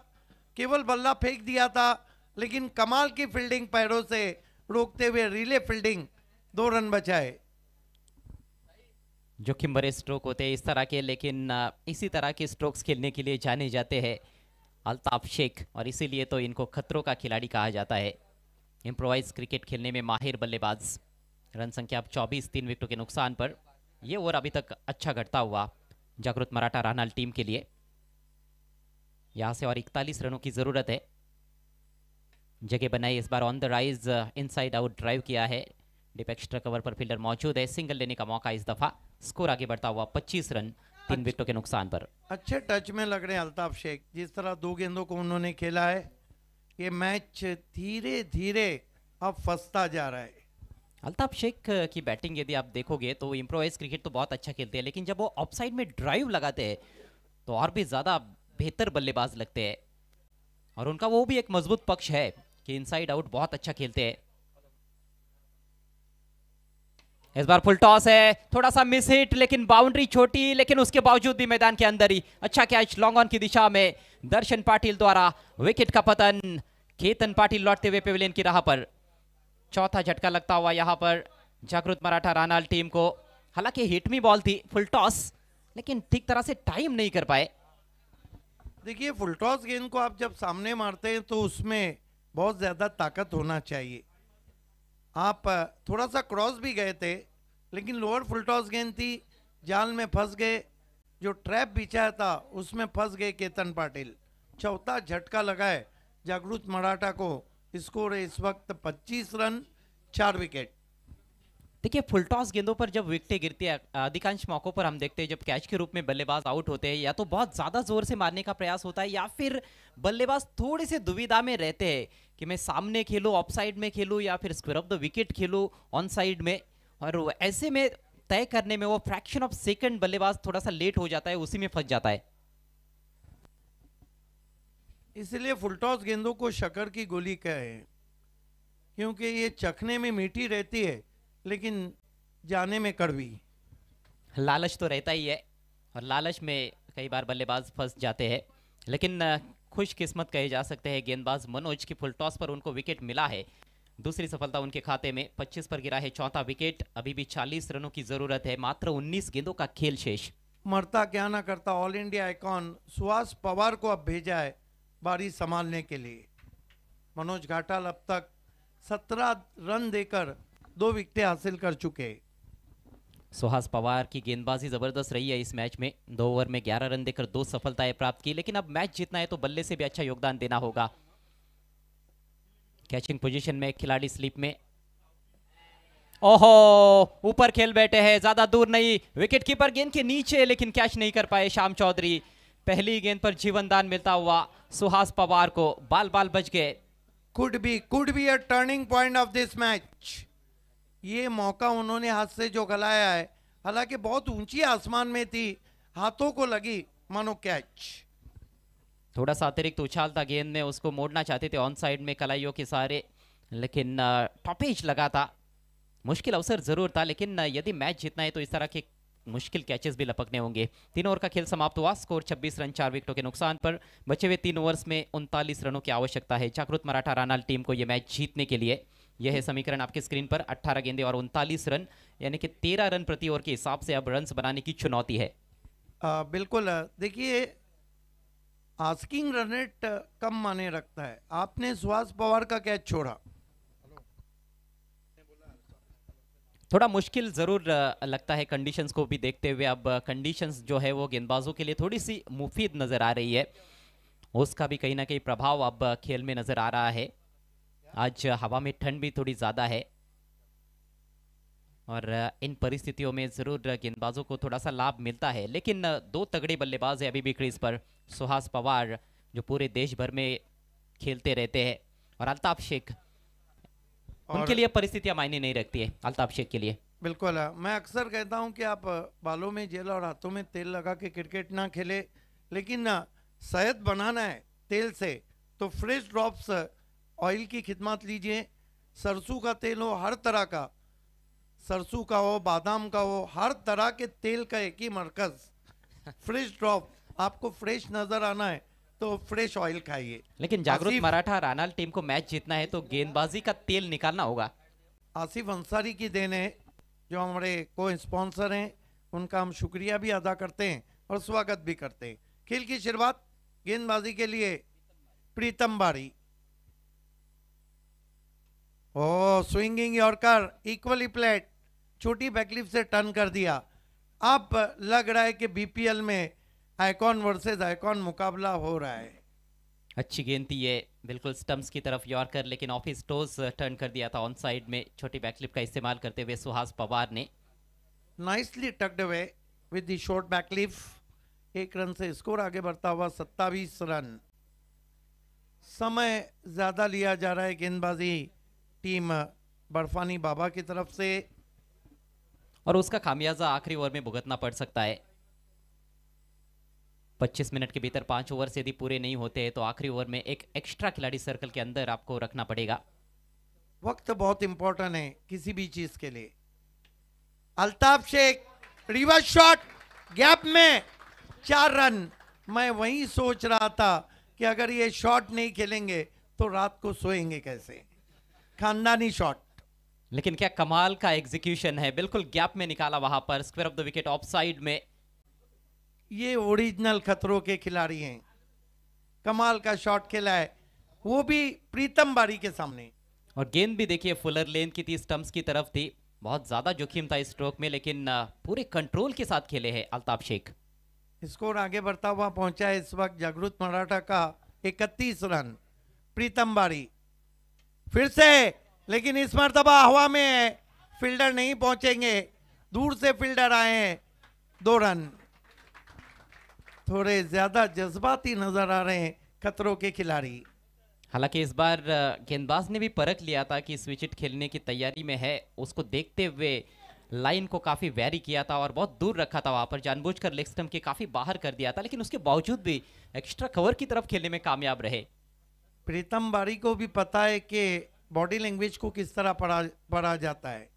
S1: केवल बल्ला फेंक दिया था, लेकिन कमाल की फील्डिंग, पैरों से रोकते हुए रिले फील्डिंग, 2 रन बचाए।
S5: जोखिम भरे स्ट्रोक होते हैं इस तरह के, लेकिन इसी तरह के स्ट्रोक्स खेलने के लिए जाने जाते हैं अल्ताफ शेख, और इसीलिए तो इनको खतरों का खिलाड़ी कहा जाता है। इम्प्रोवाइज क्रिकेट खेलने में माहिर बल्लेबाज। रन संख्या अब 24, 3 विकेटों के नुकसान पर। यह ओवर अभी तक अच्छा घटता हुआ जागृत मराठा रानाल टीम के लिए। यहां से और 41 रनों की जरूरत है। जगह बनाई इस बार on the rise, inside out drive किया है, डिप एक्स्ट्रा कवर पर फील्डर मौजूद है, सिंगल लेने का मौका इस दफा। स्कोर आगे बढ़ता हुआ 25 रन 3 विकेटों के नुकसान पर।
S1: अच्छे टच में लग रहे हैं अल्ताफ शेख, जिस तरह 2 गेंदों को उन्होंने खेला है। ये मैच धीरे धीरे अब फंसता जा रहा है।
S5: अल्ताफ शेख की बैटिंग यदि आप देखोगे तो इम्प्रोवाइज क्रिकेट तो बहुत अच्छा खेलते हैं, लेकिन जब वो ऑफसाइड में ड्राइव लगाते हैं तो और भी ज्यादा बेहतर बल्लेबाज लगते हैं, और उनका वो भी एक मजबूत पक्ष है कि इनसाइड आउट बहुत अच्छा खेलते हैं। इस बार फुल टॉस है, थोड़ा सा मिस हिट, लेकिन बाउंड्री छोटी, लेकिन उसके बावजूद भी मैदान के अंदर ही अच्छा कैच लॉन्ग ऑन की दिशा में दर्शन पाटिल द्वारा। विकेट का पतन, केतन पाटिल लौटते हुए पेविलियन की राह पर। चौथा झटका लगता हुआ यहां पर जागृत मराठा रानाल टीम को। हालांकि हिटमी बॉल थी, फुल टॉस, लेकिन ठीक तरह से टाइम नहीं कर पाए।
S1: देखिए फुल टॉस गेंद को आप जब सामने मारते हैं तो उसमें बहुत ज़्यादा ताकत होना चाहिए। आप थोड़ा सा क्रॉस भी गए थे, लेकिन लोअर फुल टॉस गेंद थी, जाल में फंस गए, जो ट्रैप बिछाया था उसमें फंस गए केतन पाटिल। चौथा झटका लगा है जागृत मराठा को। स्कोर है इस वक्त 25 रन, 4 विकेट।
S5: देखिए फुल टॉस गेंदों पर जब विकेटें गिरती है, अधिकांश मौकों पर हम देखते हैं जब कैच के रूप में बल्लेबाज आउट होते हैं, या तो बहुत ज्यादा जोर से मारने का प्रयास होता है, या फिर बल्लेबाज थोड़े से दुविधा में रहते हैं कि मैं सामने खेलूं, ऑफ साइड में खेलूं, या फिर स्क्वायर ऑफ द विकेट खेलूं ऑन साइड में। और ऐसे में तय करने में वो फ्रैक्शन ऑफ सेकंड बल्लेबाज थोड़ा सा लेट हो जाता है, उसी में फंस जाता है।
S1: इसलिए फुल टॉस गेंदों को शक्कर की गोली कहे, क्योंकि ये चखने में मीठी रहती है लेकिन जाने में कड़वी।
S5: लालच तो रहता ही है, और लालच में कई बार बल्लेबाज फंस जाते हैं, लेकिन खुशकिस्मत कहे जा सकते हैं गेंदबाज मनोज की फुल टॉस पर उनको विकेट मिला है। दूसरी सफलता उनके खाते में, 25 पर गिरा है चौथा विकेट। अभी भी 40 रनों की जरूरत है, मात्र 19 गेंदों का खेल शेष।
S1: मरता क्या ना करता all India icon Suhas Pawar को अब भेजा है बारी संभालने के लिए। मनोज घाटाल अब तक 17 रन देकर 2 विकेटें हासिल कर चुके।
S5: सुहास पवार की गेंदबाजी जबरदस्त रही है इस मैच में। 2 ओवर में 11 रन देकर 2 सफलताएं प्राप्त की, लेकिन अब मैच जीतना है तो बल्ले से भी अच्छा योगदान देना होगा। कैचिंग पोजीशन में खिलाड़ी स्लिप में, ओहो ऊपर खेल बैठे हैं, ज्यादा दूर नहीं, विकेट कीपर गेंद के नीचे, लेकिन कैच नहीं कर पाए श्याम चौधरी। पहली गेंद पर जीवनदान मिलता हुआ सुहास पवार को, बाल बाल बच गए।
S1: Could be a turning point of this match. ये मौका उन्होंने हाथ से जो गलाया है, हालांकि बहुत ऊंची आसमान में थी, हाथों को लगी मानो कैच।
S5: थोड़ा सा अतिरिक्त उछाल था गेंद में, उसको मोड़ना चाहते थे ऑन साइड में कलाइयों के सहारे, लेकिन टॉपेज लगा था। मुश्किल अवसर जरूर था, लेकिन यदि मैच जीतना है तो इस तरह के मुश्किल कैचेस भी लपकने होंगे। 3 ओवर का खेल समाप्त हुआ, स्कोर 26 रन 4 विकेटों के नुकसान पर। बचे हुए 3 ओवर्स में 39 रनों की आवश्यकता है जागृत मराठा रानाल टीम को यह मैच जीतने के लिए। यह है समीकरण आपके स्क्रीन पर। 18 गेंदें और 39 रन, यानी कि 13 रन प्रति ओवर के हिसाब से अब रन्स बनाने की चुनौती है।
S1: बिल्कुल, देखिए आस्किंग रन रेट कम माने रखता है। आपने सुहास पवार का कैच छोड़ा,
S5: थोड़ा मुश्किल जरूर लगता है कंडीशंस को भी देखते हुए। अब कंडीशंस जो है वो गेंदबाजों के लिए थोड़ी सी मुफीद नजर आ रही है, उसका भी कहीं ना कहीं प्रभाव अब खेल में नजर आ रहा है। आज हवा में ठंड भी थोड़ी ज्यादा है, और इन परिस्थितियों में जरूर गेंदबाजों को थोड़ा सा लाभ मिलता है, लेकिन 2 तगड़े बल्लेबाज है अभी भी क्रीज पर। सुहास पवार जो पूरे देश भर में खेलते रहते हैं, और अल्ताफ शेख, उनके लिए परिस्थितियां मायने नहीं रखती है अल्ताफ शेख के लिए।
S1: बिल्कुल, मैं अक्सर कहता हूं कि आप बालों में जेल और हाथों में तेल लगा के क्रिकेट ना खेले, लेकिन सेहत बनाना है तेल से तो फ्रेश ड्रॉप्स ऑयल की खिदमत लीजिए। सरसों का तेल हो, हर तरह का, सरसों का हो, बादाम का हो, हर तरह के तेल का एक ही मरकज फ्रेश ड्रॉप। आपको फ्रेश नजर आना है तो फ्रेश ऑयल खाइए।
S5: लेकिन जागृत मराठा रानाल टीम को मैच जीतना है तो गेंदबाजी का तेल निकालना होगा।
S1: आसिफ अंसारी की देन है, जो हमारे को स्पॉन्सर हैं, उनका हम शुक्रिया भी अदा करते हैं और स्वागत भी करते हैं। खेल की शुरुआत गेंदबाजी के लिए प्रीतम बारी। ओ स्विंगिंग यॉर्कर, इक्वली प्लेट, छोटी बैकलिफ से टर्न कर दिया। अब लग रहा है कि बीपीएल में आइकॉन वर्सेस आइकॉन मुकाबला हो रहा है।
S5: अच्छी गेंद थी ये, बिल्कुल स्टंप्स की तरफ यॉर्कर, लेकिन ऑफ हिज टोज टर्न कर दिया था ऑन साइड में। छोटी बैकलिप का इस्तेमाल करते हुए सुहास पवार ने
S1: nicely tucked away with the short backlift. 1 run से स्कोर आगे बढ़ता हुआ 27 रन। समय ज्यादा लिया जा रहा है गेंदबाजी टीम बर्फानी बाबा की तरफ से,
S5: और उसका खामियाजा आखिरी ओवर में भुगतना पड़ सकता है। 25 मिनट के भीतर 5 ओवर से यदि पूरे नहीं होते हैं तो आखिरी ओवर में एक एक्स्ट्रा खिलाड़ी सर्कल के अंदर आपको रखना पड़ेगा।
S1: वक्त बहुत इंपॉर्टेंट है किसी भी चीज के लिए। Altaf Shaikh reverse shot, gap में 4 रन। मैं वही सोच रहा था कि अगर ये शॉट नहीं खेलेंगे तो रात को सोएंगे कैसे। खानदानी शॉट,
S5: लेकिन क्या कमाल का एग्जीक्यूशन है, बिल्कुल गैप में निकाला वहां पर, square off the wicket of side में।
S1: ये ओरिजिनल खतरों के खिलाड़ी हैं। कमाल का शॉट खेला है। वो भी प्रीतम बारी के सामने।
S5: और गेंद भी देखिए फुलर लेन की थी, स्टंप्स की तरफ थी, बहुत ज्यादा जोखिम था इस स्ट्रोक में, लेकिन पूरे कंट्रोल के साथ खेले हैं अल्ताफ शेख।
S1: स्कोर आगे बढ़ता हुआ पहुंचा है इस वक्त जागृत मराठा का 31 रन। प्रीतम बारी फिर से, लेकिन इस मर्तबा हवा में है, फील्डर नहीं पहुंचेंगे, दूर से फील्डर आए हैं। 2 रन। थोड़े ज्यादा जज्बाती नजर आ रहे हैं खतरों के खिलाड़ी।
S5: हालांकि इस बार गेंदबाज ने भी परख लिया था कि स्विच खेलने की तैयारी में है, उसको देखते हुए लाइन को काफी वैरी किया था और बहुत दूर रखा था, वहां पर जानबूझकर लेग स्टंप के काफी बाहर कर दिया था, लेकिन उसके बावजूद भी एक्स्ट्रा कवर की तरफ खेलने में कामयाब रहे।
S1: प्रीतम बारी को भी पता है कि बॉडी लैंग्वेज को किस तरह पढ़ा जाता है।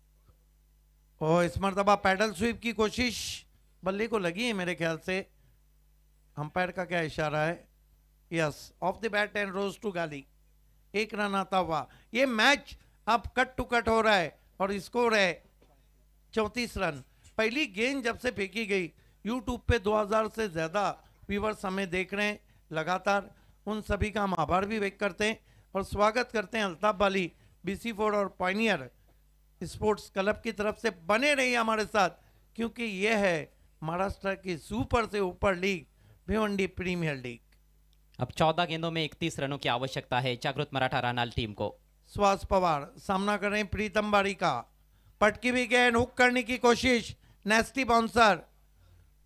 S1: और इस मर्तबा पैडल स्वीप की कोशिश बल्ले को लगी है मेरे ख्याल से। अंपायर का क्या इशारा है? Yes, off the bat and rolls to gully. 1 run आता हुआ। ये मैच अब कट टू कट हो रहा है और स्कोर है 34 रन। पहली गेंद जब से फेंकी गई, यूट्यूब पे 2000 से ज्यादा व्यूवर्स हमें देख रहे हैं लगातार। उन सभी का हम आभार भी व्यक्त करते हैं और स्वागत करते हैं अल्ताफ बाली, BC4 और पायनियर स्पोर्ट्स क्लब की तरफ से। बने रहिए हमारे साथ, क्योंकि यह है महाराष्ट्र की सुपर से ऊपर लीग, भिवंडी प्रीमियर लीग।
S5: अब 14 गेंदों में 31 रनों की आवश्यकता है जागृत मराठा रानाल टीम को।
S1: सुहास पवार सामना कर रहे हैं प्रीतम बारी का। पटकी भी गेंद, हुक करने की कोशिश, नेस्टी बाउंसर।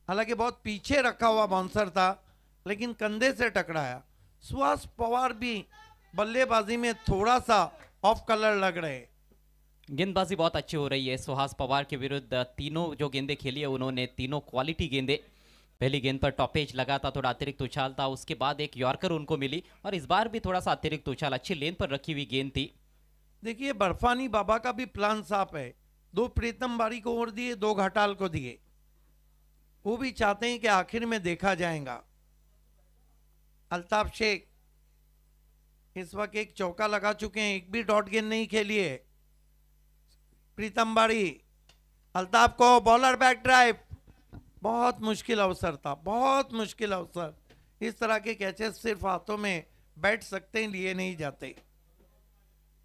S1: हालांकि बहुत पीछे रखा हुआ बाउंसर था, लेकिन कंधे से टकराया। सुहास पवार भी बल्लेबाजी में थोड़ा सा ऑफ कलर लग रहे।
S5: गेंदबाजी बहुत अच्छी हो रही है सुहास पवार के विरुद्ध। तीनों जो गेंदें खेली है उन्होंने, तीनों क्वालिटी गेंदें। पहली गेंद पर टॉपेज लगा था, थोड़ा अतिरिक्त उछाल था, उसके बाद एक यॉर्कर उनको मिली और इस बार भी थोड़ा सा अतिरिक्त उछाल, अच्छी लेन पर रखी हुई गेंद थी।
S1: देखिए बर्फानी बाबा का भी प्लान साफ है। 2 प्रीतम बारी को और दिए, 2 घाटाल को दिए। वो भी चाहते हैं कि आखिर में देखा जाएगा। अल्ताफ शेख इस वक्त एक चौका लगा चुके हैं, एक भी डॉट गेंद नहीं खेली है। प्रीतम बारी, अल्ताफ को बॉलर बैक ड्राइव। बहुत मुश्किल अवसर था, बहुत मुश्किल अवसर। इस तरह के कैचेस सिर्फ हाथों में बैठ सकते हैं, लिए नहीं जाते।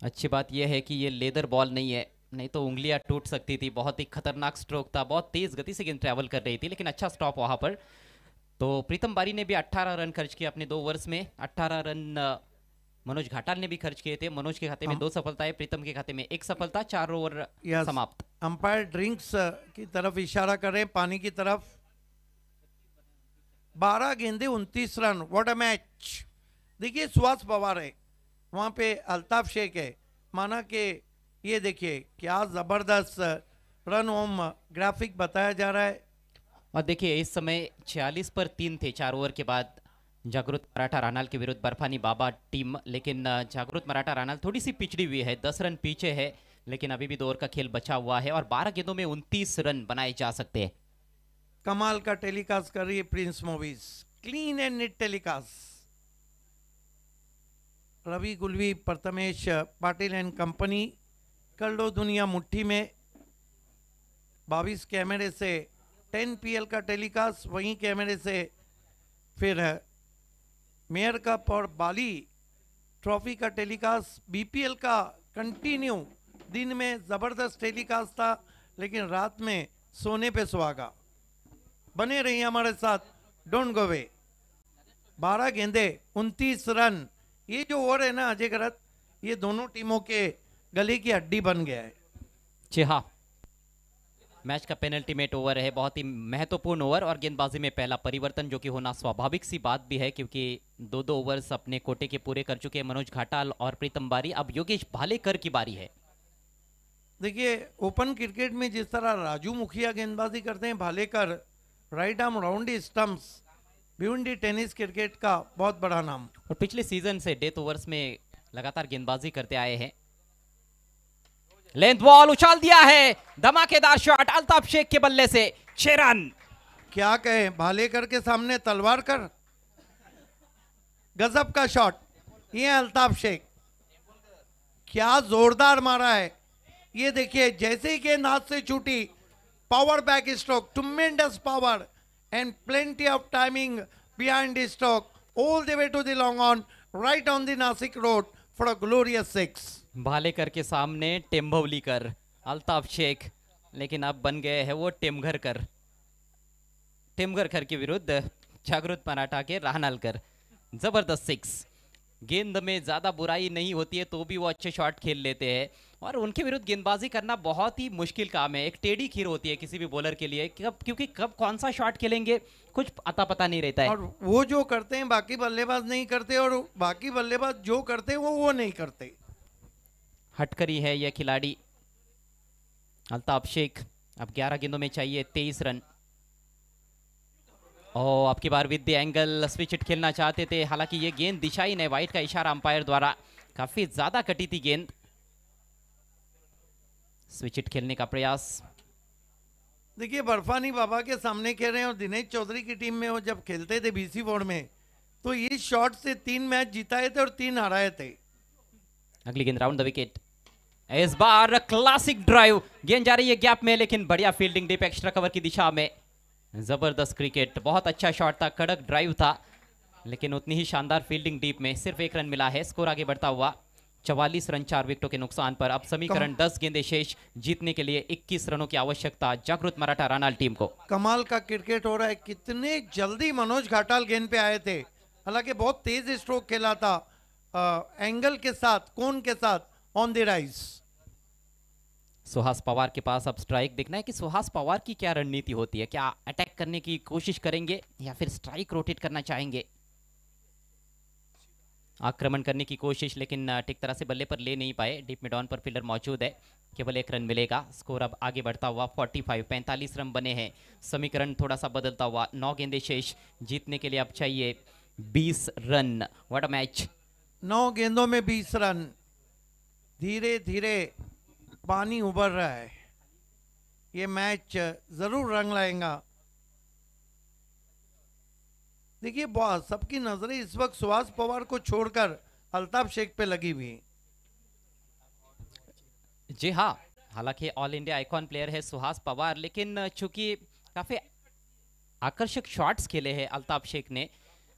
S5: अच्छी बात यह है कि ये लेदर बॉल नहीं है, नहीं तो उंगलियां टूट सकती थी। बहुत ही खतरनाक स्ट्रोक था, बहुत तेज गति से गेंद ट्रैवल कर रही थी, लेकिन अच्छा स्टॉप वहां पर। तो प्रीतम बारी ने भी 18 रन खर्च किए अपने 2 ओवर्स में। 18 रन मनोज घाटाल ने भी खर्च किए थे। मनोज के खाते में 2 सफलताएं, प्रीतम के खाते में 1 सफलता। 4 ओवर समाप्त।
S1: अंपायर ड्रिंक्स की तरफ इशारा कर रहे हैं, पानी की तरफ। 12 गेंदे 29 रन, व्हाट अ मैच। देखिए सुहास पवार है, वहां पे अल्ताफ शेख है। माना कि ये देखिए क्या जबरदस्त रन होम ग्राफिक बताया जा रहा है।
S5: और देखिए इस समय 46 पर 3 थे 4 ओवर के बाद जागृत मराठा रानाल के विरुद्ध बर्फानी बाबा टीम। लेकिन जागृत मराठा रानाल थोड़ी सी पिछड़ी हुई है, 10 रन पीछे है, लेकिन अभी भी 2 ओवर का खेल बचा हुआ है और 12 गेंदों में 29 रन बनाए जा सकते हैं।
S1: कमाल का टेलीकास्ट कर रही है Prince Movies, clean and neat telecast. Ravi Gulvi, Prathamesh Patil and company, कर लो दुनिया मुट्ठी में। 22 कैमरे से 10 PL का टेलीकास्ट, वहीं कैमरे से फिर मेयर कप और बाली ट्रॉफी का टेलीकास्ट। BPL का कंटिन्यू, दिन में ज़बरदस्त टेलीकास्ट था, लेकिन रात में सोने पे सुहागा। बने रहिए हमारे साथ, डोंट गो अवे। 12 गेंदे 29 रन। ये जो ओवर है ना अजय करत, ये दोनों टीमों के गले की हड्डी बन गया है।
S5: जी हाँ, मैच का पेनल्टीमेट ओवर है, बहुत ही महत्वपूर्ण ओवर और गेंदबाजी में पहला परिवर्तन जो कि होना स्वाभाविक सी बात भी है, क्योंकि 2-2 ओवर्स अपने कोटे के पूरे कर चुके हैं मनोज घाटाल और प्रीतम बारी। अब योगेश भालेकर की बारी है।
S1: देखिए ओपन क्रिकेट में जिस तरह राजू मुखिया गेंदबाजी करते हैं, Bhalekar right arm राउंडी stumps, Bhiwandi tennis cricket का बहुत बड़ा नाम।
S5: और पिछले सीजन से डेथ ओवर्स में लगातार गेंदबाजी करते आए हैं। लेंथ बॉल उछाल दिया है, धमाकेदार शॉट अल्ताफ शेख के बल्ले से, 6 रन।
S1: क्या कहे, भालेकर के सामने तलवार कर। गजब का शॉट, ये अल्ताफ शेख, क्या जोरदार मारा है। ये देखिए जैसे ही गेंद हाथ से छूटी, power back stroke, tremendous power and plenty of timing behind stroke, all the way to the long on. right on the Nasik road for a glorious 6.
S5: Bhalekar के सामने टेम्भवलीकर, अल्ताफ शेख, लेकिन अब बन गए हैं वो टेमघरकर। टेमघरकर के विरुद्ध जागृत मराठा के राहनालकर। जबरदस्त 6। गेंद में ज्यादा बुराई नहीं होती है तो भी वो अच्छे शॉट खेल लेते हैं और उनके विरुद्ध गेंदबाजी करना बहुत ही मुश्किल काम है। एक टेढ़ी खीर होती है किसी भी बॉलर के लिए, क्योंकि कब कौन सा शॉट खेलेंगे कुछ अता पता नहीं रहता है।
S1: और वो जो करते हैं बाकी बल्लेबाज नहीं करते, और बाकी बल्लेबाज जो करते हैं वो नहीं करते।
S5: हटकरी है यह खिलाड़ी अल्ताफ शेख। अब 11 गेंदों में चाहिए 23 रन। और आपकी बार with the angle switch hit खेलना चाहते थे, हालांकि ये गेंद दिशाहीन है। वाइट का इशारा अंपायर द्वारा, काफी ज्यादा कटी थी गेंद। स्विच हिट खेलने का प्रयास।
S1: देखिए बर्फानी बाबा के सामने खेल रहे हैं और दिनेश चौधरी की टीम में वो जब खेलते थे बीसी बोर्ड में तो ये शॉट से 3 मैच जिताए थे और 3 हराए थे।
S5: अगली गेंद राउंड द विकेट। इस बार क्लासिक ड्राइव, गेंद जा रही है गैप में लेकिन बढ़िया फील्डिंग डीप एक्स्ट्रा कवर की दिशा में। जबरदस्त क्रिकेट, बहुत अच्छा शॉट था, कड़क ड्राइव था, लेकिन उतनी ही शानदार फील्डिंग डीप में। सिर्फ 1 रन मिला है। स्कोर आगे बढ़ता हुआ 44 रन 4 विकेटों के नुकसान पर। अब समीकरण 10 गेंदे शेष, जीतने के लिए 21 रनों की आवश्यकता जागृत मराठा रानाल टीम को।
S1: कमाल का क्रिकेट हो रहा है। कितने जल्दी मनोज घाटाल गेंद पे आए थे, हालांकि बहुत तेज स्ट्रोक खेला था, एंगल के साथ, कोन के साथ, on the rise.
S5: Suhas Pawar के पास अब स्ट्राइक। देखना है कि सुहास पवार की क्या रणनीति होती है, क्या अटैक करने की कोशिश करेंगे या फिर स्ट्राइक रोटेट करना चाहेंगे। आक्रमण करने की कोशिश, लेकिन ठीक तरह से बल्ले पर ले नहीं पाए। डीप मिड ऑन पर फील्डर मौजूद है, केवल 1 रन मिलेगा। स्कोर अब आगे बढ़ता हुआ 45 रन बने हैं। समीकरण थोड़ा सा बदलता हुआ 9 गेंदे शेष, जीतने के लिए अब चाहिए 20 रन। What a match.
S1: 9 गेंदों में 20 रन। धीरे धीरे पानी उबर रहा है, ये मैच जरूर रंग लाएगा। देखिए सबकी नजरें इस वक्त सुहास पवार को छोड़कर अल्ताफ शेख पे लगी हुई।
S5: जी हाँ, हालांकि ऑल इंडिया आइकॉन प्लेयर है सुहास पवार, लेकिन चूंकि काफी आकर्षक शॉट्स खेले हैं अल्ताफ शेख ने,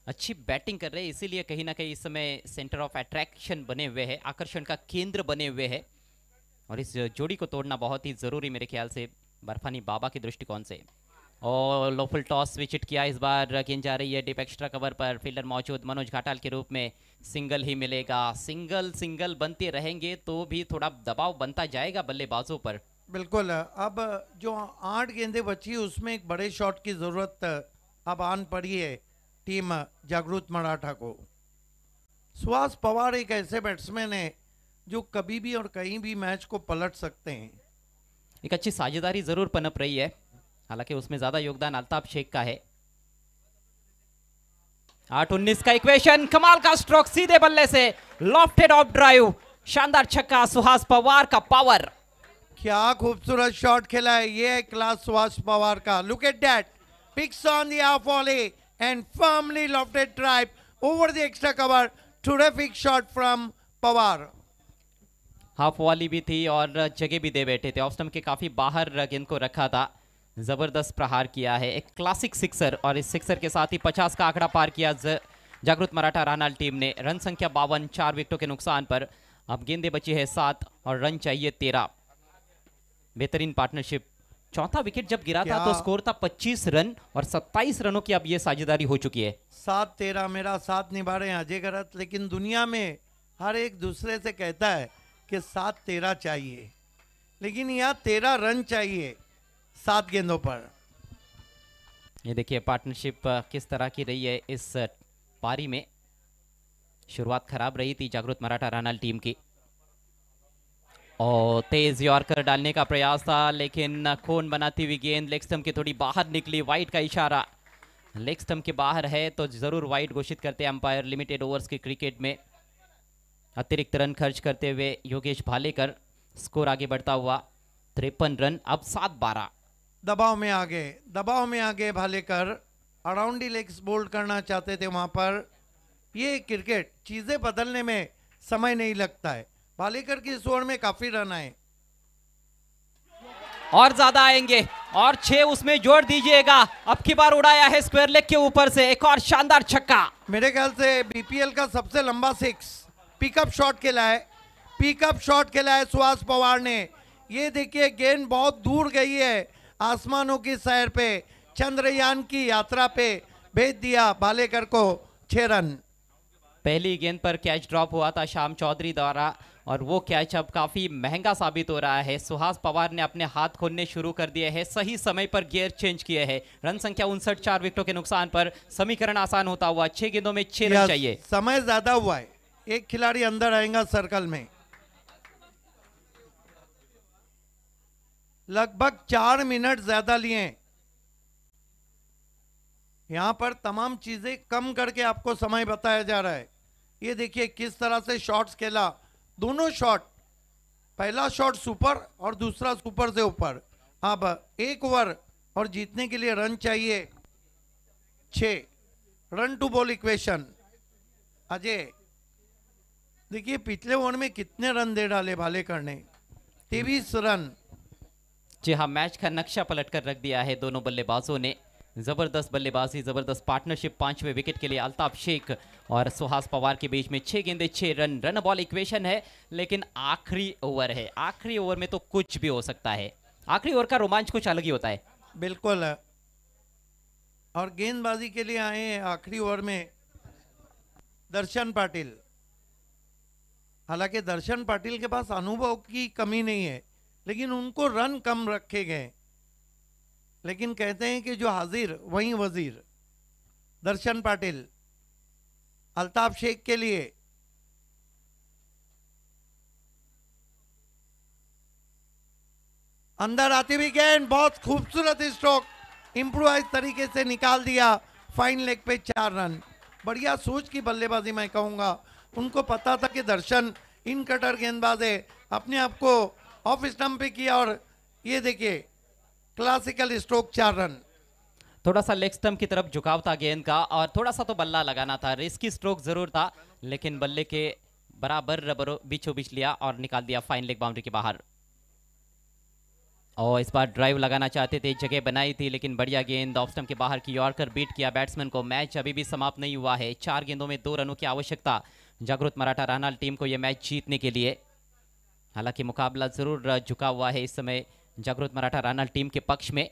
S5: अच्छी बैटिंग कर रहे हैं, इसीलिए कहीं ना कहीं इस समय सेंटर ऑफ अट्रैक्शन बने हुए हैं, आकर्षण का केंद्र बने हुए हैं। और इस जोड़ी को तोड़ना बहुत ही जरूरी मेरे ख्याल से बर्फानी बाबा के दृष्टिकोण से। और लो फुल टॉस स्विच हिट किया। इस बार गेंद जा रही है डीप एक्स्ट्रा कवर पर, फील्डर मौजूद मनोज घाटाल के रूप में। सिंगल ही मिलेगा। सिंगल बनते रहेंगे तो भी थोड़ा दबाव बनता जाएगा बल्लेबाजों पर।
S1: बिल्कुल। अब जो 8 गेंदें बची उसमें एक बड़े शॉट की जरूरत अब आन पड़ी है टीम जागृत मराठा को। सुहास पवार एक ऐसे बैट्समैन है जो कभी भी और कहीं भी मैच को पलट सकते हैं।
S5: एक अच्छी साझेदारी जरूर पनप रही है, हालांकि उसमें ज्यादा योगदान अल्ताफ शेख का है। 8-19 का इक्वेशन, कमाल का स्ट्रोक, सीधे बल्ले से लॉफ्टेड ऑफ ड्राइव, शानदार छक्का, सुहास पवार का पावर।
S1: क्या खूबसूरत शॉट खेला है, ये है क्लास सुहास पवार का। Look at that, picks on the off volley and firmly lofted drive over the extra cover. Terrific shot from Pawar.
S5: Half volley भी थी और जगह भी दे बैठे थे। ऑफ स्टंप के काफी बाहर गेंद को रखा था। जबरदस्त प्रहार किया है, एक क्लासिक सिक्सर, और इस सिक्सर के साथ ही 50 का आंकड़ा पार किया जागृत मराठा रानाल टीम ने। रन संख्या 52, 4 विकेटों के नुकसान पर। अब गेंदें बची है 7 और रन चाहिए 13। बेहतरीन पार्टनरशिप। चौथा विकेट जब गिरा था तो स्कोर था 25 रन और 27 रनों की अब ये साझेदारी हो चुकी है।
S1: 7-13 मेरा साथ निभा रहे हैं अजय गरत, लेकिन दुनिया में हर एक दूसरे से कहता है कि 7-13 चाहिए, लेकिन यहाँ 13 रन चाहिए 7 गेंदों पर।
S5: ये देखिए पार्टनरशिप किस तरह की रही है इस पारी में। शुरुआत खराब रही थी जागृत मराठा रानाल टीम की, और तेज यॉर्कर डालने का प्रयास था, लेकिन खून बनाती हुई गेंद लेग स्टंप के थोड़ी बाहर निकली। वाइड का इशारा, लेग स्टंप के बाहर है तो जरूर वाइड घोषित करते हैं अंपायर। लिमिटेड ओवर्स के क्रिकेट में अतिरिक्त रन खर्च करते हुए योगेश भालेकर। स्कोर आगे बढ़ता हुआ 53 रन, अब 7-12।
S1: दबाव में आगे Bhalekar around the legs bowled करना चाहते थे वहां पर। ये क्रिकेट, चीजें बदलने में समय नहीं लगता है। भालेकर की इस ओवर में काफी रन आए।
S5: और ज्यादा आएंगे और 6 उसमें जोड़ दीजिएगा। अब की बार उड़ाया है स्क्वायर लेग के ऊपर से एक और शानदार छक्का।
S1: मेरे ख्याल से बीपीएल का सबसे लंबा 6 पिकअप शॉट खेला है, पिकअप शॉट खेला है सुहास पवार ने। ये देखिए गेंद बहुत दूर गई है, आसमानों की सैर पे, चंद्रयान की यात्रा पे भेज दिया भालेकर को 6 रन।
S5: पहली गेंद पर कैच ड्रॉप हुआ था श्याम चौधरी द्वारा और वो कैच अब काफी महंगा साबित हो रहा है। सुहास पवार ने अपने हाथ खोलने शुरू कर दिए हैं, सही समय पर गियर चेंज किए हैं। रन संख्या 59, 4 विकेटों के नुकसान पर समीकरण आसान होता हुआ। 6 गेंदों में 6 रन चाहिए।
S1: समय ज्यादा हुआ है, एक खिलाड़ी अंदर आएगा सर्कल में। लगभग 4 मिनट ज्यादा लिए। यहां पर तमाम चीजें कम करके आपको समय बताया जा रहा है। ये देखिए किस तरह से शॉट्स खेला, दोनों शॉट, पहला शॉट सुपर और दूसरा सुपर से ऊपर। अब 1 ओवर और जीतने के लिए रन चाहिए 6 run two ball equation. Ajay देखिए पिछले ओवर में कितने रन दे डाले भालेकर ने, 23 रन।
S5: जी हाँ, मैच का नक्शा पलट कर रख दिया है दोनों बल्लेबाजों ने। जबरदस्त बल्लेबाजी, जबरदस्त पार्टनरशिप। 5वें विकेट के लिए अल्ताफ शेख और सुहास पवार के बीच में 6 गेंदे 6 रन, रन बॉल इक्वेशन है। लेकिन आखिरी ओवर है, आखिरी ओवर में तो कुछ भी हो सकता है। आखिरी ओवर का रोमांच कुछ अलग ही होता है।
S1: बिल्कुल है। और गेंदबाजी के लिए आए हैं आखिरी ओवर में दर्शन पाटिल। हालांकि दर्शन पाटिल के पास अनुभव की कमी नहीं है, लेकिन उनको रन कम रखे गए। लेकिन कहते हैं कि जो हाजिर वहीं वजीर। दर्शन पाटिल अल्ताफ शेख के लिए अंदर आती हुई गेंद, बहुत खूबसूरत स्ट्रोक, इंप्रोवाइज तरीके से निकाल दिया। फाइन लेग पे 4 रन। बढ़िया सोच की बल्लेबाजी मैं कहूंगा। उनको पता था कि दर्शन इन कटर गेंदबाज है, अपने आप को ऑफ स्टंप पे किया और ये देखिए क्लासिकल स्ट्रोक 4 रन।
S5: थोड़ा सा लेग स्टंप की तरफ झुकाव था गेंद का और थोड़ा सा तो बल्ला लगाना था। रिस्की स्ट्रोक जरूर था, लेकिन बल्ले के बराबर बीचों बीच लिया और निकाल दिया फाइन लेग बाउंड्री के बाहर। और इस बार ड्राइव लगाना चाहते थे, जगह बनाई थी, लेकिन बढ़िया गेंद ऑफ स्टंप के बाहर की यॉर्कर बीट किया बैट्समैन को। मैच अभी भी समाप्त नहीं हुआ है। 4 गेंदों में 2 रनों की आवश्यकता जागृत मराठा रानाल टीम को यह मैच जीतने के लिए। हालांकि मुकाबला जरूर झुका हुआ है इस समय जागृत मराठा रानाल टीम के पक्ष में,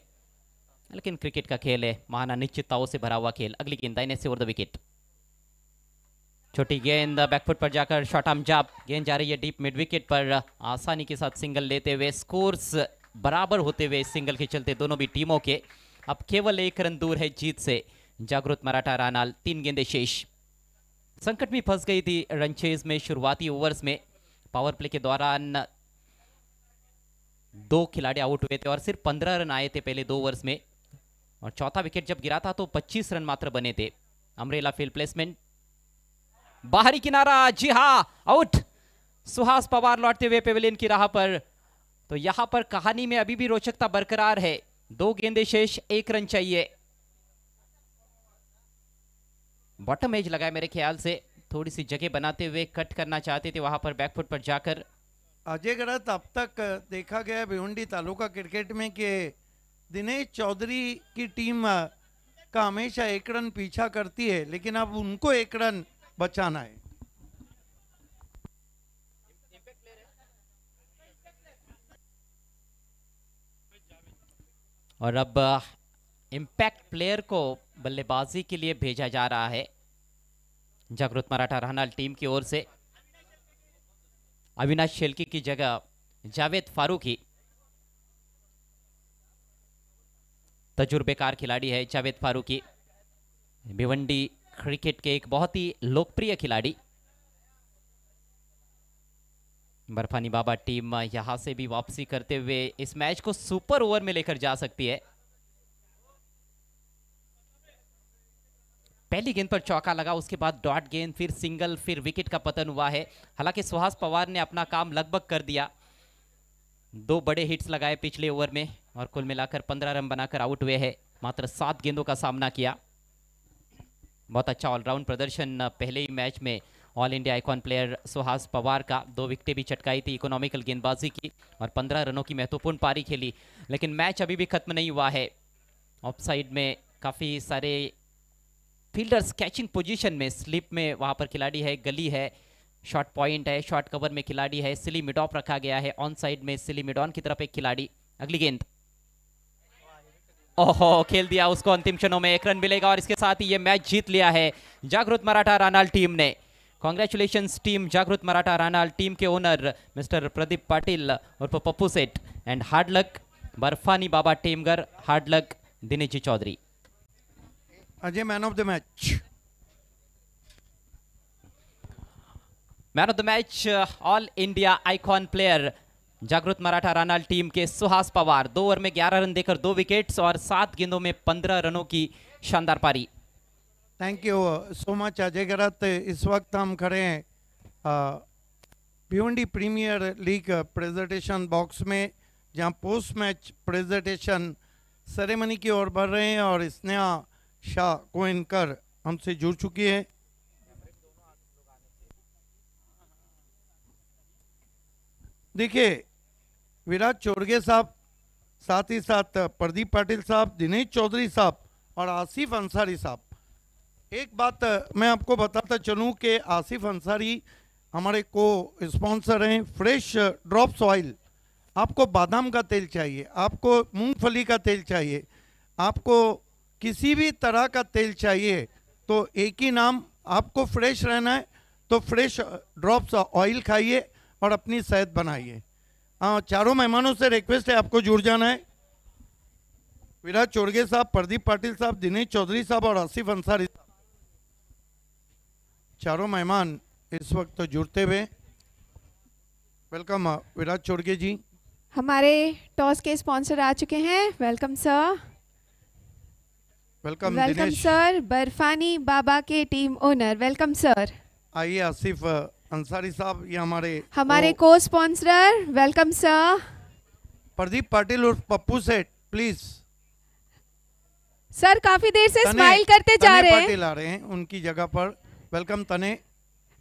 S5: लेकिन क्रिकेट का खेल है, महान अनिश्चितताओं से भरा हुआ खेल। अगली गेंद दाहिने से ओवर द विकेट, छोटी गेंद बैकफुट पर जाकर शॉर्ट आर्म जाप, गेंद जा रही है डीप मिड विकेट पर। आसानी के साथ सिंगल लेते हुए स्कोर्स बराबर होते हुए सिंगल के चलते दोनों भी टीमों के अब केवल 1 रन दूर है जीत से जागृत मराठा रानाल। 3 गेंदें शेष। संकट में फंस गई थी रनचेज में शुरुआती ओवर्स में। पावर प्ले के दौरान 2 खिलाड़ी आउट हुए थे और सिर्फ 15 रन आए थे पहले 2 ओवर्स में, और चौथा विकेट जब गिरा था तो 25 रन मात्र बने थे। अमरेला फील्ड प्लेसमेंट, बाहरी किनारा, जी हां आउट। सुहास पवार लौटते हुए पेविलियन की राह पर। तो यहां पर कहानी में अभी भी रोचकता बरकरार है। 2 गेंदें शेष, 1 रन चाहिए। बॉटम एज लगाए मेरे ख्याल से, थोड़ी सी जगह बनाते हुए कट करना चाहते थे वहां पर बैकफुट पर जाकर।
S1: अजय गढ़त अब तक देखा गया भिवंडी तालुका क्रिकेट में कि दिनेश चौधरी की टीम का हमेशा 1 रन पीछा करती है, लेकिन अब उनको 1 रन बचाना है।
S5: और अब इम्पैक्ट प्लेयर को बल्लेबाजी के लिए भेजा जा रहा है जागृत मराठा रानाल टीम की ओर से। अविनाश शेल्के की जगह जावेद फारूकी, तजुर्बेकार खिलाड़ी है जावेद फारूकी, भिवंडी क्रिकेट के एक बहुत ही लोकप्रिय खिलाड़ी। बर्फानी बाबा टीम यहां से भी वापसी करते हुए इस मैच को सुपर ओवर में लेकर जा सकती है। पहली गेंद पर चौका लगा, उसके बाद डॉट गेंद, फिर सिंगल, फिर विकेट का पतन हुआ है। हालांकि सुहास पवार ने अपना काम लगभग कर दिया, 2 बड़े हिट्स लगाए पिछले ओवर में और कुल मिलाकर 15 रन बनाकर आउट हुए हैं। मात्र 7 गेंदों का सामना किया। बहुत अच्छा ऑलराउंड प्रदर्शन पहले ही मैच में all India icon player Suhas Pawar का। 2 विकेटें भी चटकाई थी इकोनॉमिकल गेंदबाजी की और 15 रनों की महत्वपूर्ण पारी खेली, लेकिन मैच अभी भी खत्म नहीं हुआ है। ऑफ साइड में काफ़ी सारे फील्डर्स कैचिंग पोजीशन में, स्लिप में वहाँ पर खिलाड़ी है, गली है, शॉर्ट पॉइंट है, शॉर्ट कवर में खिलाड़ी है, सिली मिड ऑफ रखा गया है, ऑन साइड में सिली मिड ऑन की तरफ एक खिलाड़ी। अगली गेंद, ओहो, खेल दिया उसको अंतिम क्षणों में, 1 रन मिलेगा और इसके साथ ही ये मैच जीत लिया है जागृत मराठा रानाल टीम ने। Congratulations team Jagrut Maratha Ranal, team के ओनर मिस्टर प्रदीप पाटिल और Pappu Seth, and hard luck Barfani Baba Temgar, hard luck Dinesh ji Chaudhary.
S1: Ajay, man of the match.
S5: Man of the match all India icon player Jagrut Maratha Ranal team के सुहास पवार। 2 ओवर में 11 रन देकर 2 विकेट्स और 7 गेंदों में 15 रनों की शानदार पारी।
S1: Thank you so much Ajay Garat. इस वक्त हम खड़े हैं Bhiwandi premier league presentation box में, जहां पोस्ट मैच प्रेजेंटेशन सेरेमनी की ओर बढ़ रहे हैं और स्नेहा शाह कोइनकर हमसे जुड़ चुकी है। देखिए, विराट चोरगे साहब, साथ ही साथ प्रदीप पाटिल साहब, दिनेश चौधरी साहब और आसिफ अंसारी साहब। एक बात मैं आपको बताता चलूं कि आसिफ अंसारी हमारे को स्पॉन्सर हैं फ्रेश ड्रॉप्स ऑयल। आपको बादाम का तेल चाहिए, आपको मूंगफली का तेल चाहिए, आपको किसी भी तरह का तेल चाहिए तो एक ही नाम, आपको फ्रेश रहना है तो फ्रेश ड्रॉप्स ऑयल खाइए और अपनी सेहत बनाइए। चारों मेहमानों से रिक्वेस्ट है आपको जुड़ जाना है। विराट चोरगे साहब, प्रदीप पाटिल साहब, दिनेश चौधरी साहब और आसिफ अंसारी साहब, चारों मेहमान इस वक्त तो जुड़ते हुए। वेलकम विराट चोरगे जी।
S4: हमारे टॉस के स्पॉन्सर आ चुके हैं। Welcome sir.
S1: Welcome
S4: welcome
S1: Dinesh.
S4: Sir. Barfani Baba के टीम ओनर, वेलकम सर।
S1: आइए आसिफ अंसारी साहब, ये
S4: हमारे को sponsor, welcome sir.
S1: Pradeep Patil और पप्पू सेठ, प्लीज।
S4: सर काफी देर से स्माइल करते जा रहे हैं।
S1: पाटिल आ रहे हैं उनकी जगह पर। वेलकम तने।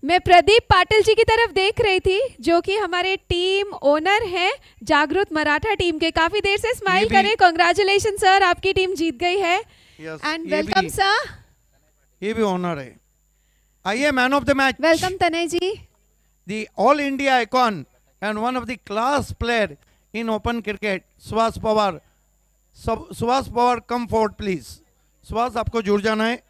S4: मैं प्रदीप पाटिल जी की तरफ देख रही थी, जो कि हमारे टीम ओनर हैं जागृत मराठा टीम के। काफी देर से स्माइल करें। कांग्रेचुलेशन सर, आपकी टीम जीत गई है। And welcome sir.
S1: ये भी ऑनर है। आइए, man of the match.
S4: Welcome Tanay ji.
S1: The all India icon and one of the class player in open cricket, Suhas Pawar. Suhas Pawar, come forward please. Suhas, आपको जुड़ जाना है।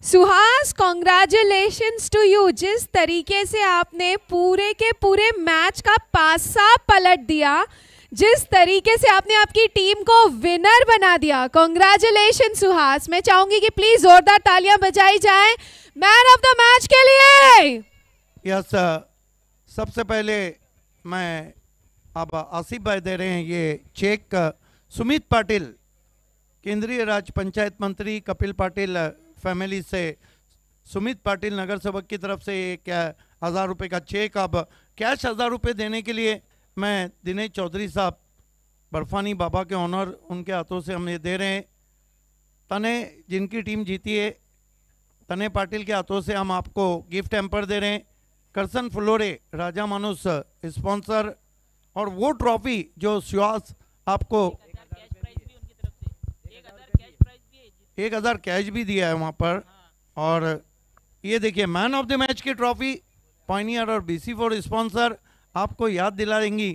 S4: Suhas, congratulations to you. जिस तरीके से आपने पूरे के पूरे मैच का पासा पलट दिया, जिस तरीके से आपने आपकी टीम को विनर बना दिया, कॉन्ग्रेचुलेशन सुहास। मैं चाहूंगी कि प्लीज जोरदार तालियां बजाई जाएं मैन ऑफ द मैच के लिए।
S1: यस, सबसे पहले मैं अब आसिफ भाई दे रहे हैं ये चेक। सुमित पाटिल, केंद्रीय राज्य पंचायत मंत्री कपिल पाटिल फैमिली से सुमित पाटिल नगर सेवक की तरफ से 1000 रुपये का चेक। अब कैश 1000 रुपये देने के लिए मैं दिनेश चौधरी साहब, बर्फानी बाबा के ऑनर, उनके हाथों से हम ये दे रहे हैं। तने, जिनकी टीम जीती है, तने पाटिल के हाथों से हम आपको गिफ्ट हैम्पर दे रहे हैं। करसन फ्लोरे, राजा मानुस स्पॉन्सर, और वो ट्रॉफी जो सुहास आपको 1000 कैश भी दिया है वहाँ पर। और ये देखिए, मैन ऑफ द मैच की ट्रॉफी पायनियर और BC4 स्पॉन्सर आपको याद दिला देंगी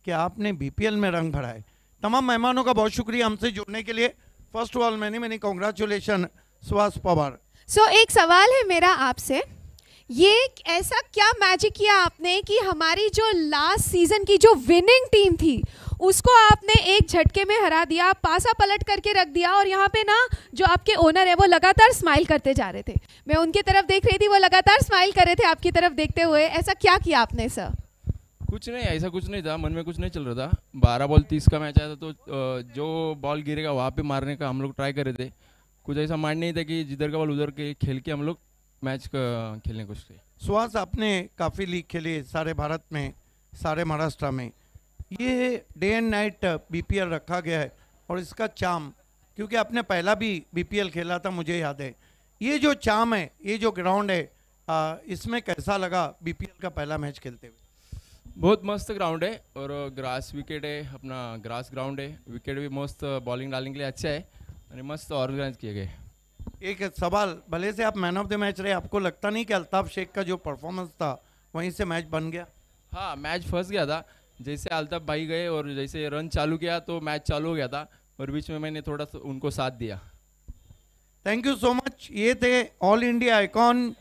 S1: कि आपने BPL में रंग भरा है। तमाम मेहमानों का बहुत शुक्रिया हमसे जुड़ने के लिए। First of all many congratulation Suhas Pawar.
S4: So एक सवाल है मेरा आपसे, ये ऐसा क्या मैजिक किया आपने कि हमारी जो लास्ट सीजन की जो विनिंग टीम थी उसको आपने एक झटके में हरा दिया, पासा पलट करके रख दिया। और यहाँ पे ना जो आपके ओनर है वो लगातार स्माइल करते जा रहे थे। मैं उनकी तरफ देख रही थी, वो लगातार स्माइल कर रहे थे आपकी तरफ देखते हुए। ऐसा क्या किया आपने सर?
S8: कुछ नहीं, ऐसा कुछ नहीं था, मन में कुछ नहीं चल रहा था। 12 बॉल 30 का मैच आया था, तो जो बॉल गिरेगा वहाँ पे मारने का हम लोग ट्राई कर रहे थे। कुछ ऐसा माइंड नहीं था कि जिधर का बॉल उधर के खेल के हम लोग मैच का खेलने कुछ थे।
S1: सुहास, आपने काफ़ी लीग खेली सारे भारत में, सारे महाराष्ट्र में। ये डे एंड नाइट BPL रखा गया है और इसका चाम, क्योंकि आपने पहला भी BPL खेला था, मुझे याद है। ये जो चाम है, ये जो ग्राउंड है, इसमें कैसा लगा बीपीएल का पहला मैच खेलते हुए?
S8: बहुत मस्त ग्राउंड है और ग्रास विकेट है, अपना ग्रास ग्राउंड है, विकेट भी मस्त, बॉलिंग डालने के लिए अच्छा है और मस्त ऑर्गेनाइज किए गए।
S1: एक सवाल, भले से आप मैन ऑफ द मैच रहे, आपको लगता नहीं कि अल्ताफ शेख का जो परफॉर्मेंस था वहीं से मैच बन गया?
S8: हाँ, मैच फंस गया था, जैसे अल्ताफ भाई गए और जैसे रन चालू किया तो मैच चालू हो गया था और बीच में मैंने थोड़ा सा उनको साथ दिया।
S1: Thank you so much. ये थे ऑल इंडिया आइकॉन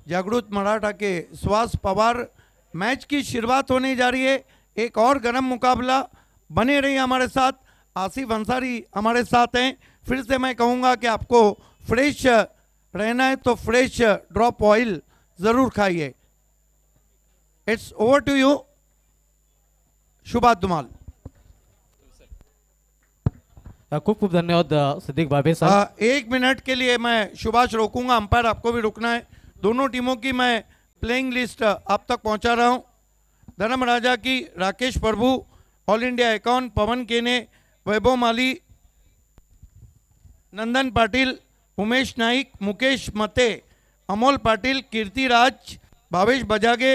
S1: जागृत मराठा के सुहास पवार। मैच की शुरुआत होने जा रही है, एक और गर्म मुकाबला, बने रहिए हमारे साथ। आसिफ अंसारी हमारे साथ हैं। फिर से मैं कहूँगा कि आपको फ्रेश रहना है तो फ्रेश ड्रॉप ऑयल ज़रूर खाइए। इट्स ओवर टू यू शुभा धुमाल।
S2: खूप खूप धन्यवाद सिद्दीक भावे साहब।
S1: 1 मिनट के लिए मैं सुभाष रोकूंगा, अंपायर आपको भी रुकना है। दोनों टीमों की मैं प्लेइंग लिस्ट आप तक पहुंचा रहा हूं। धर्म राजा की राकेश प्रभु, ऑल इंडिया आइकॉन पवन केने, वैभव माली, नंदन पाटिल, उमेश नाइक, मुकेश मते, अमोल पाटिल, कीर्ति राज, भावेश बजागे,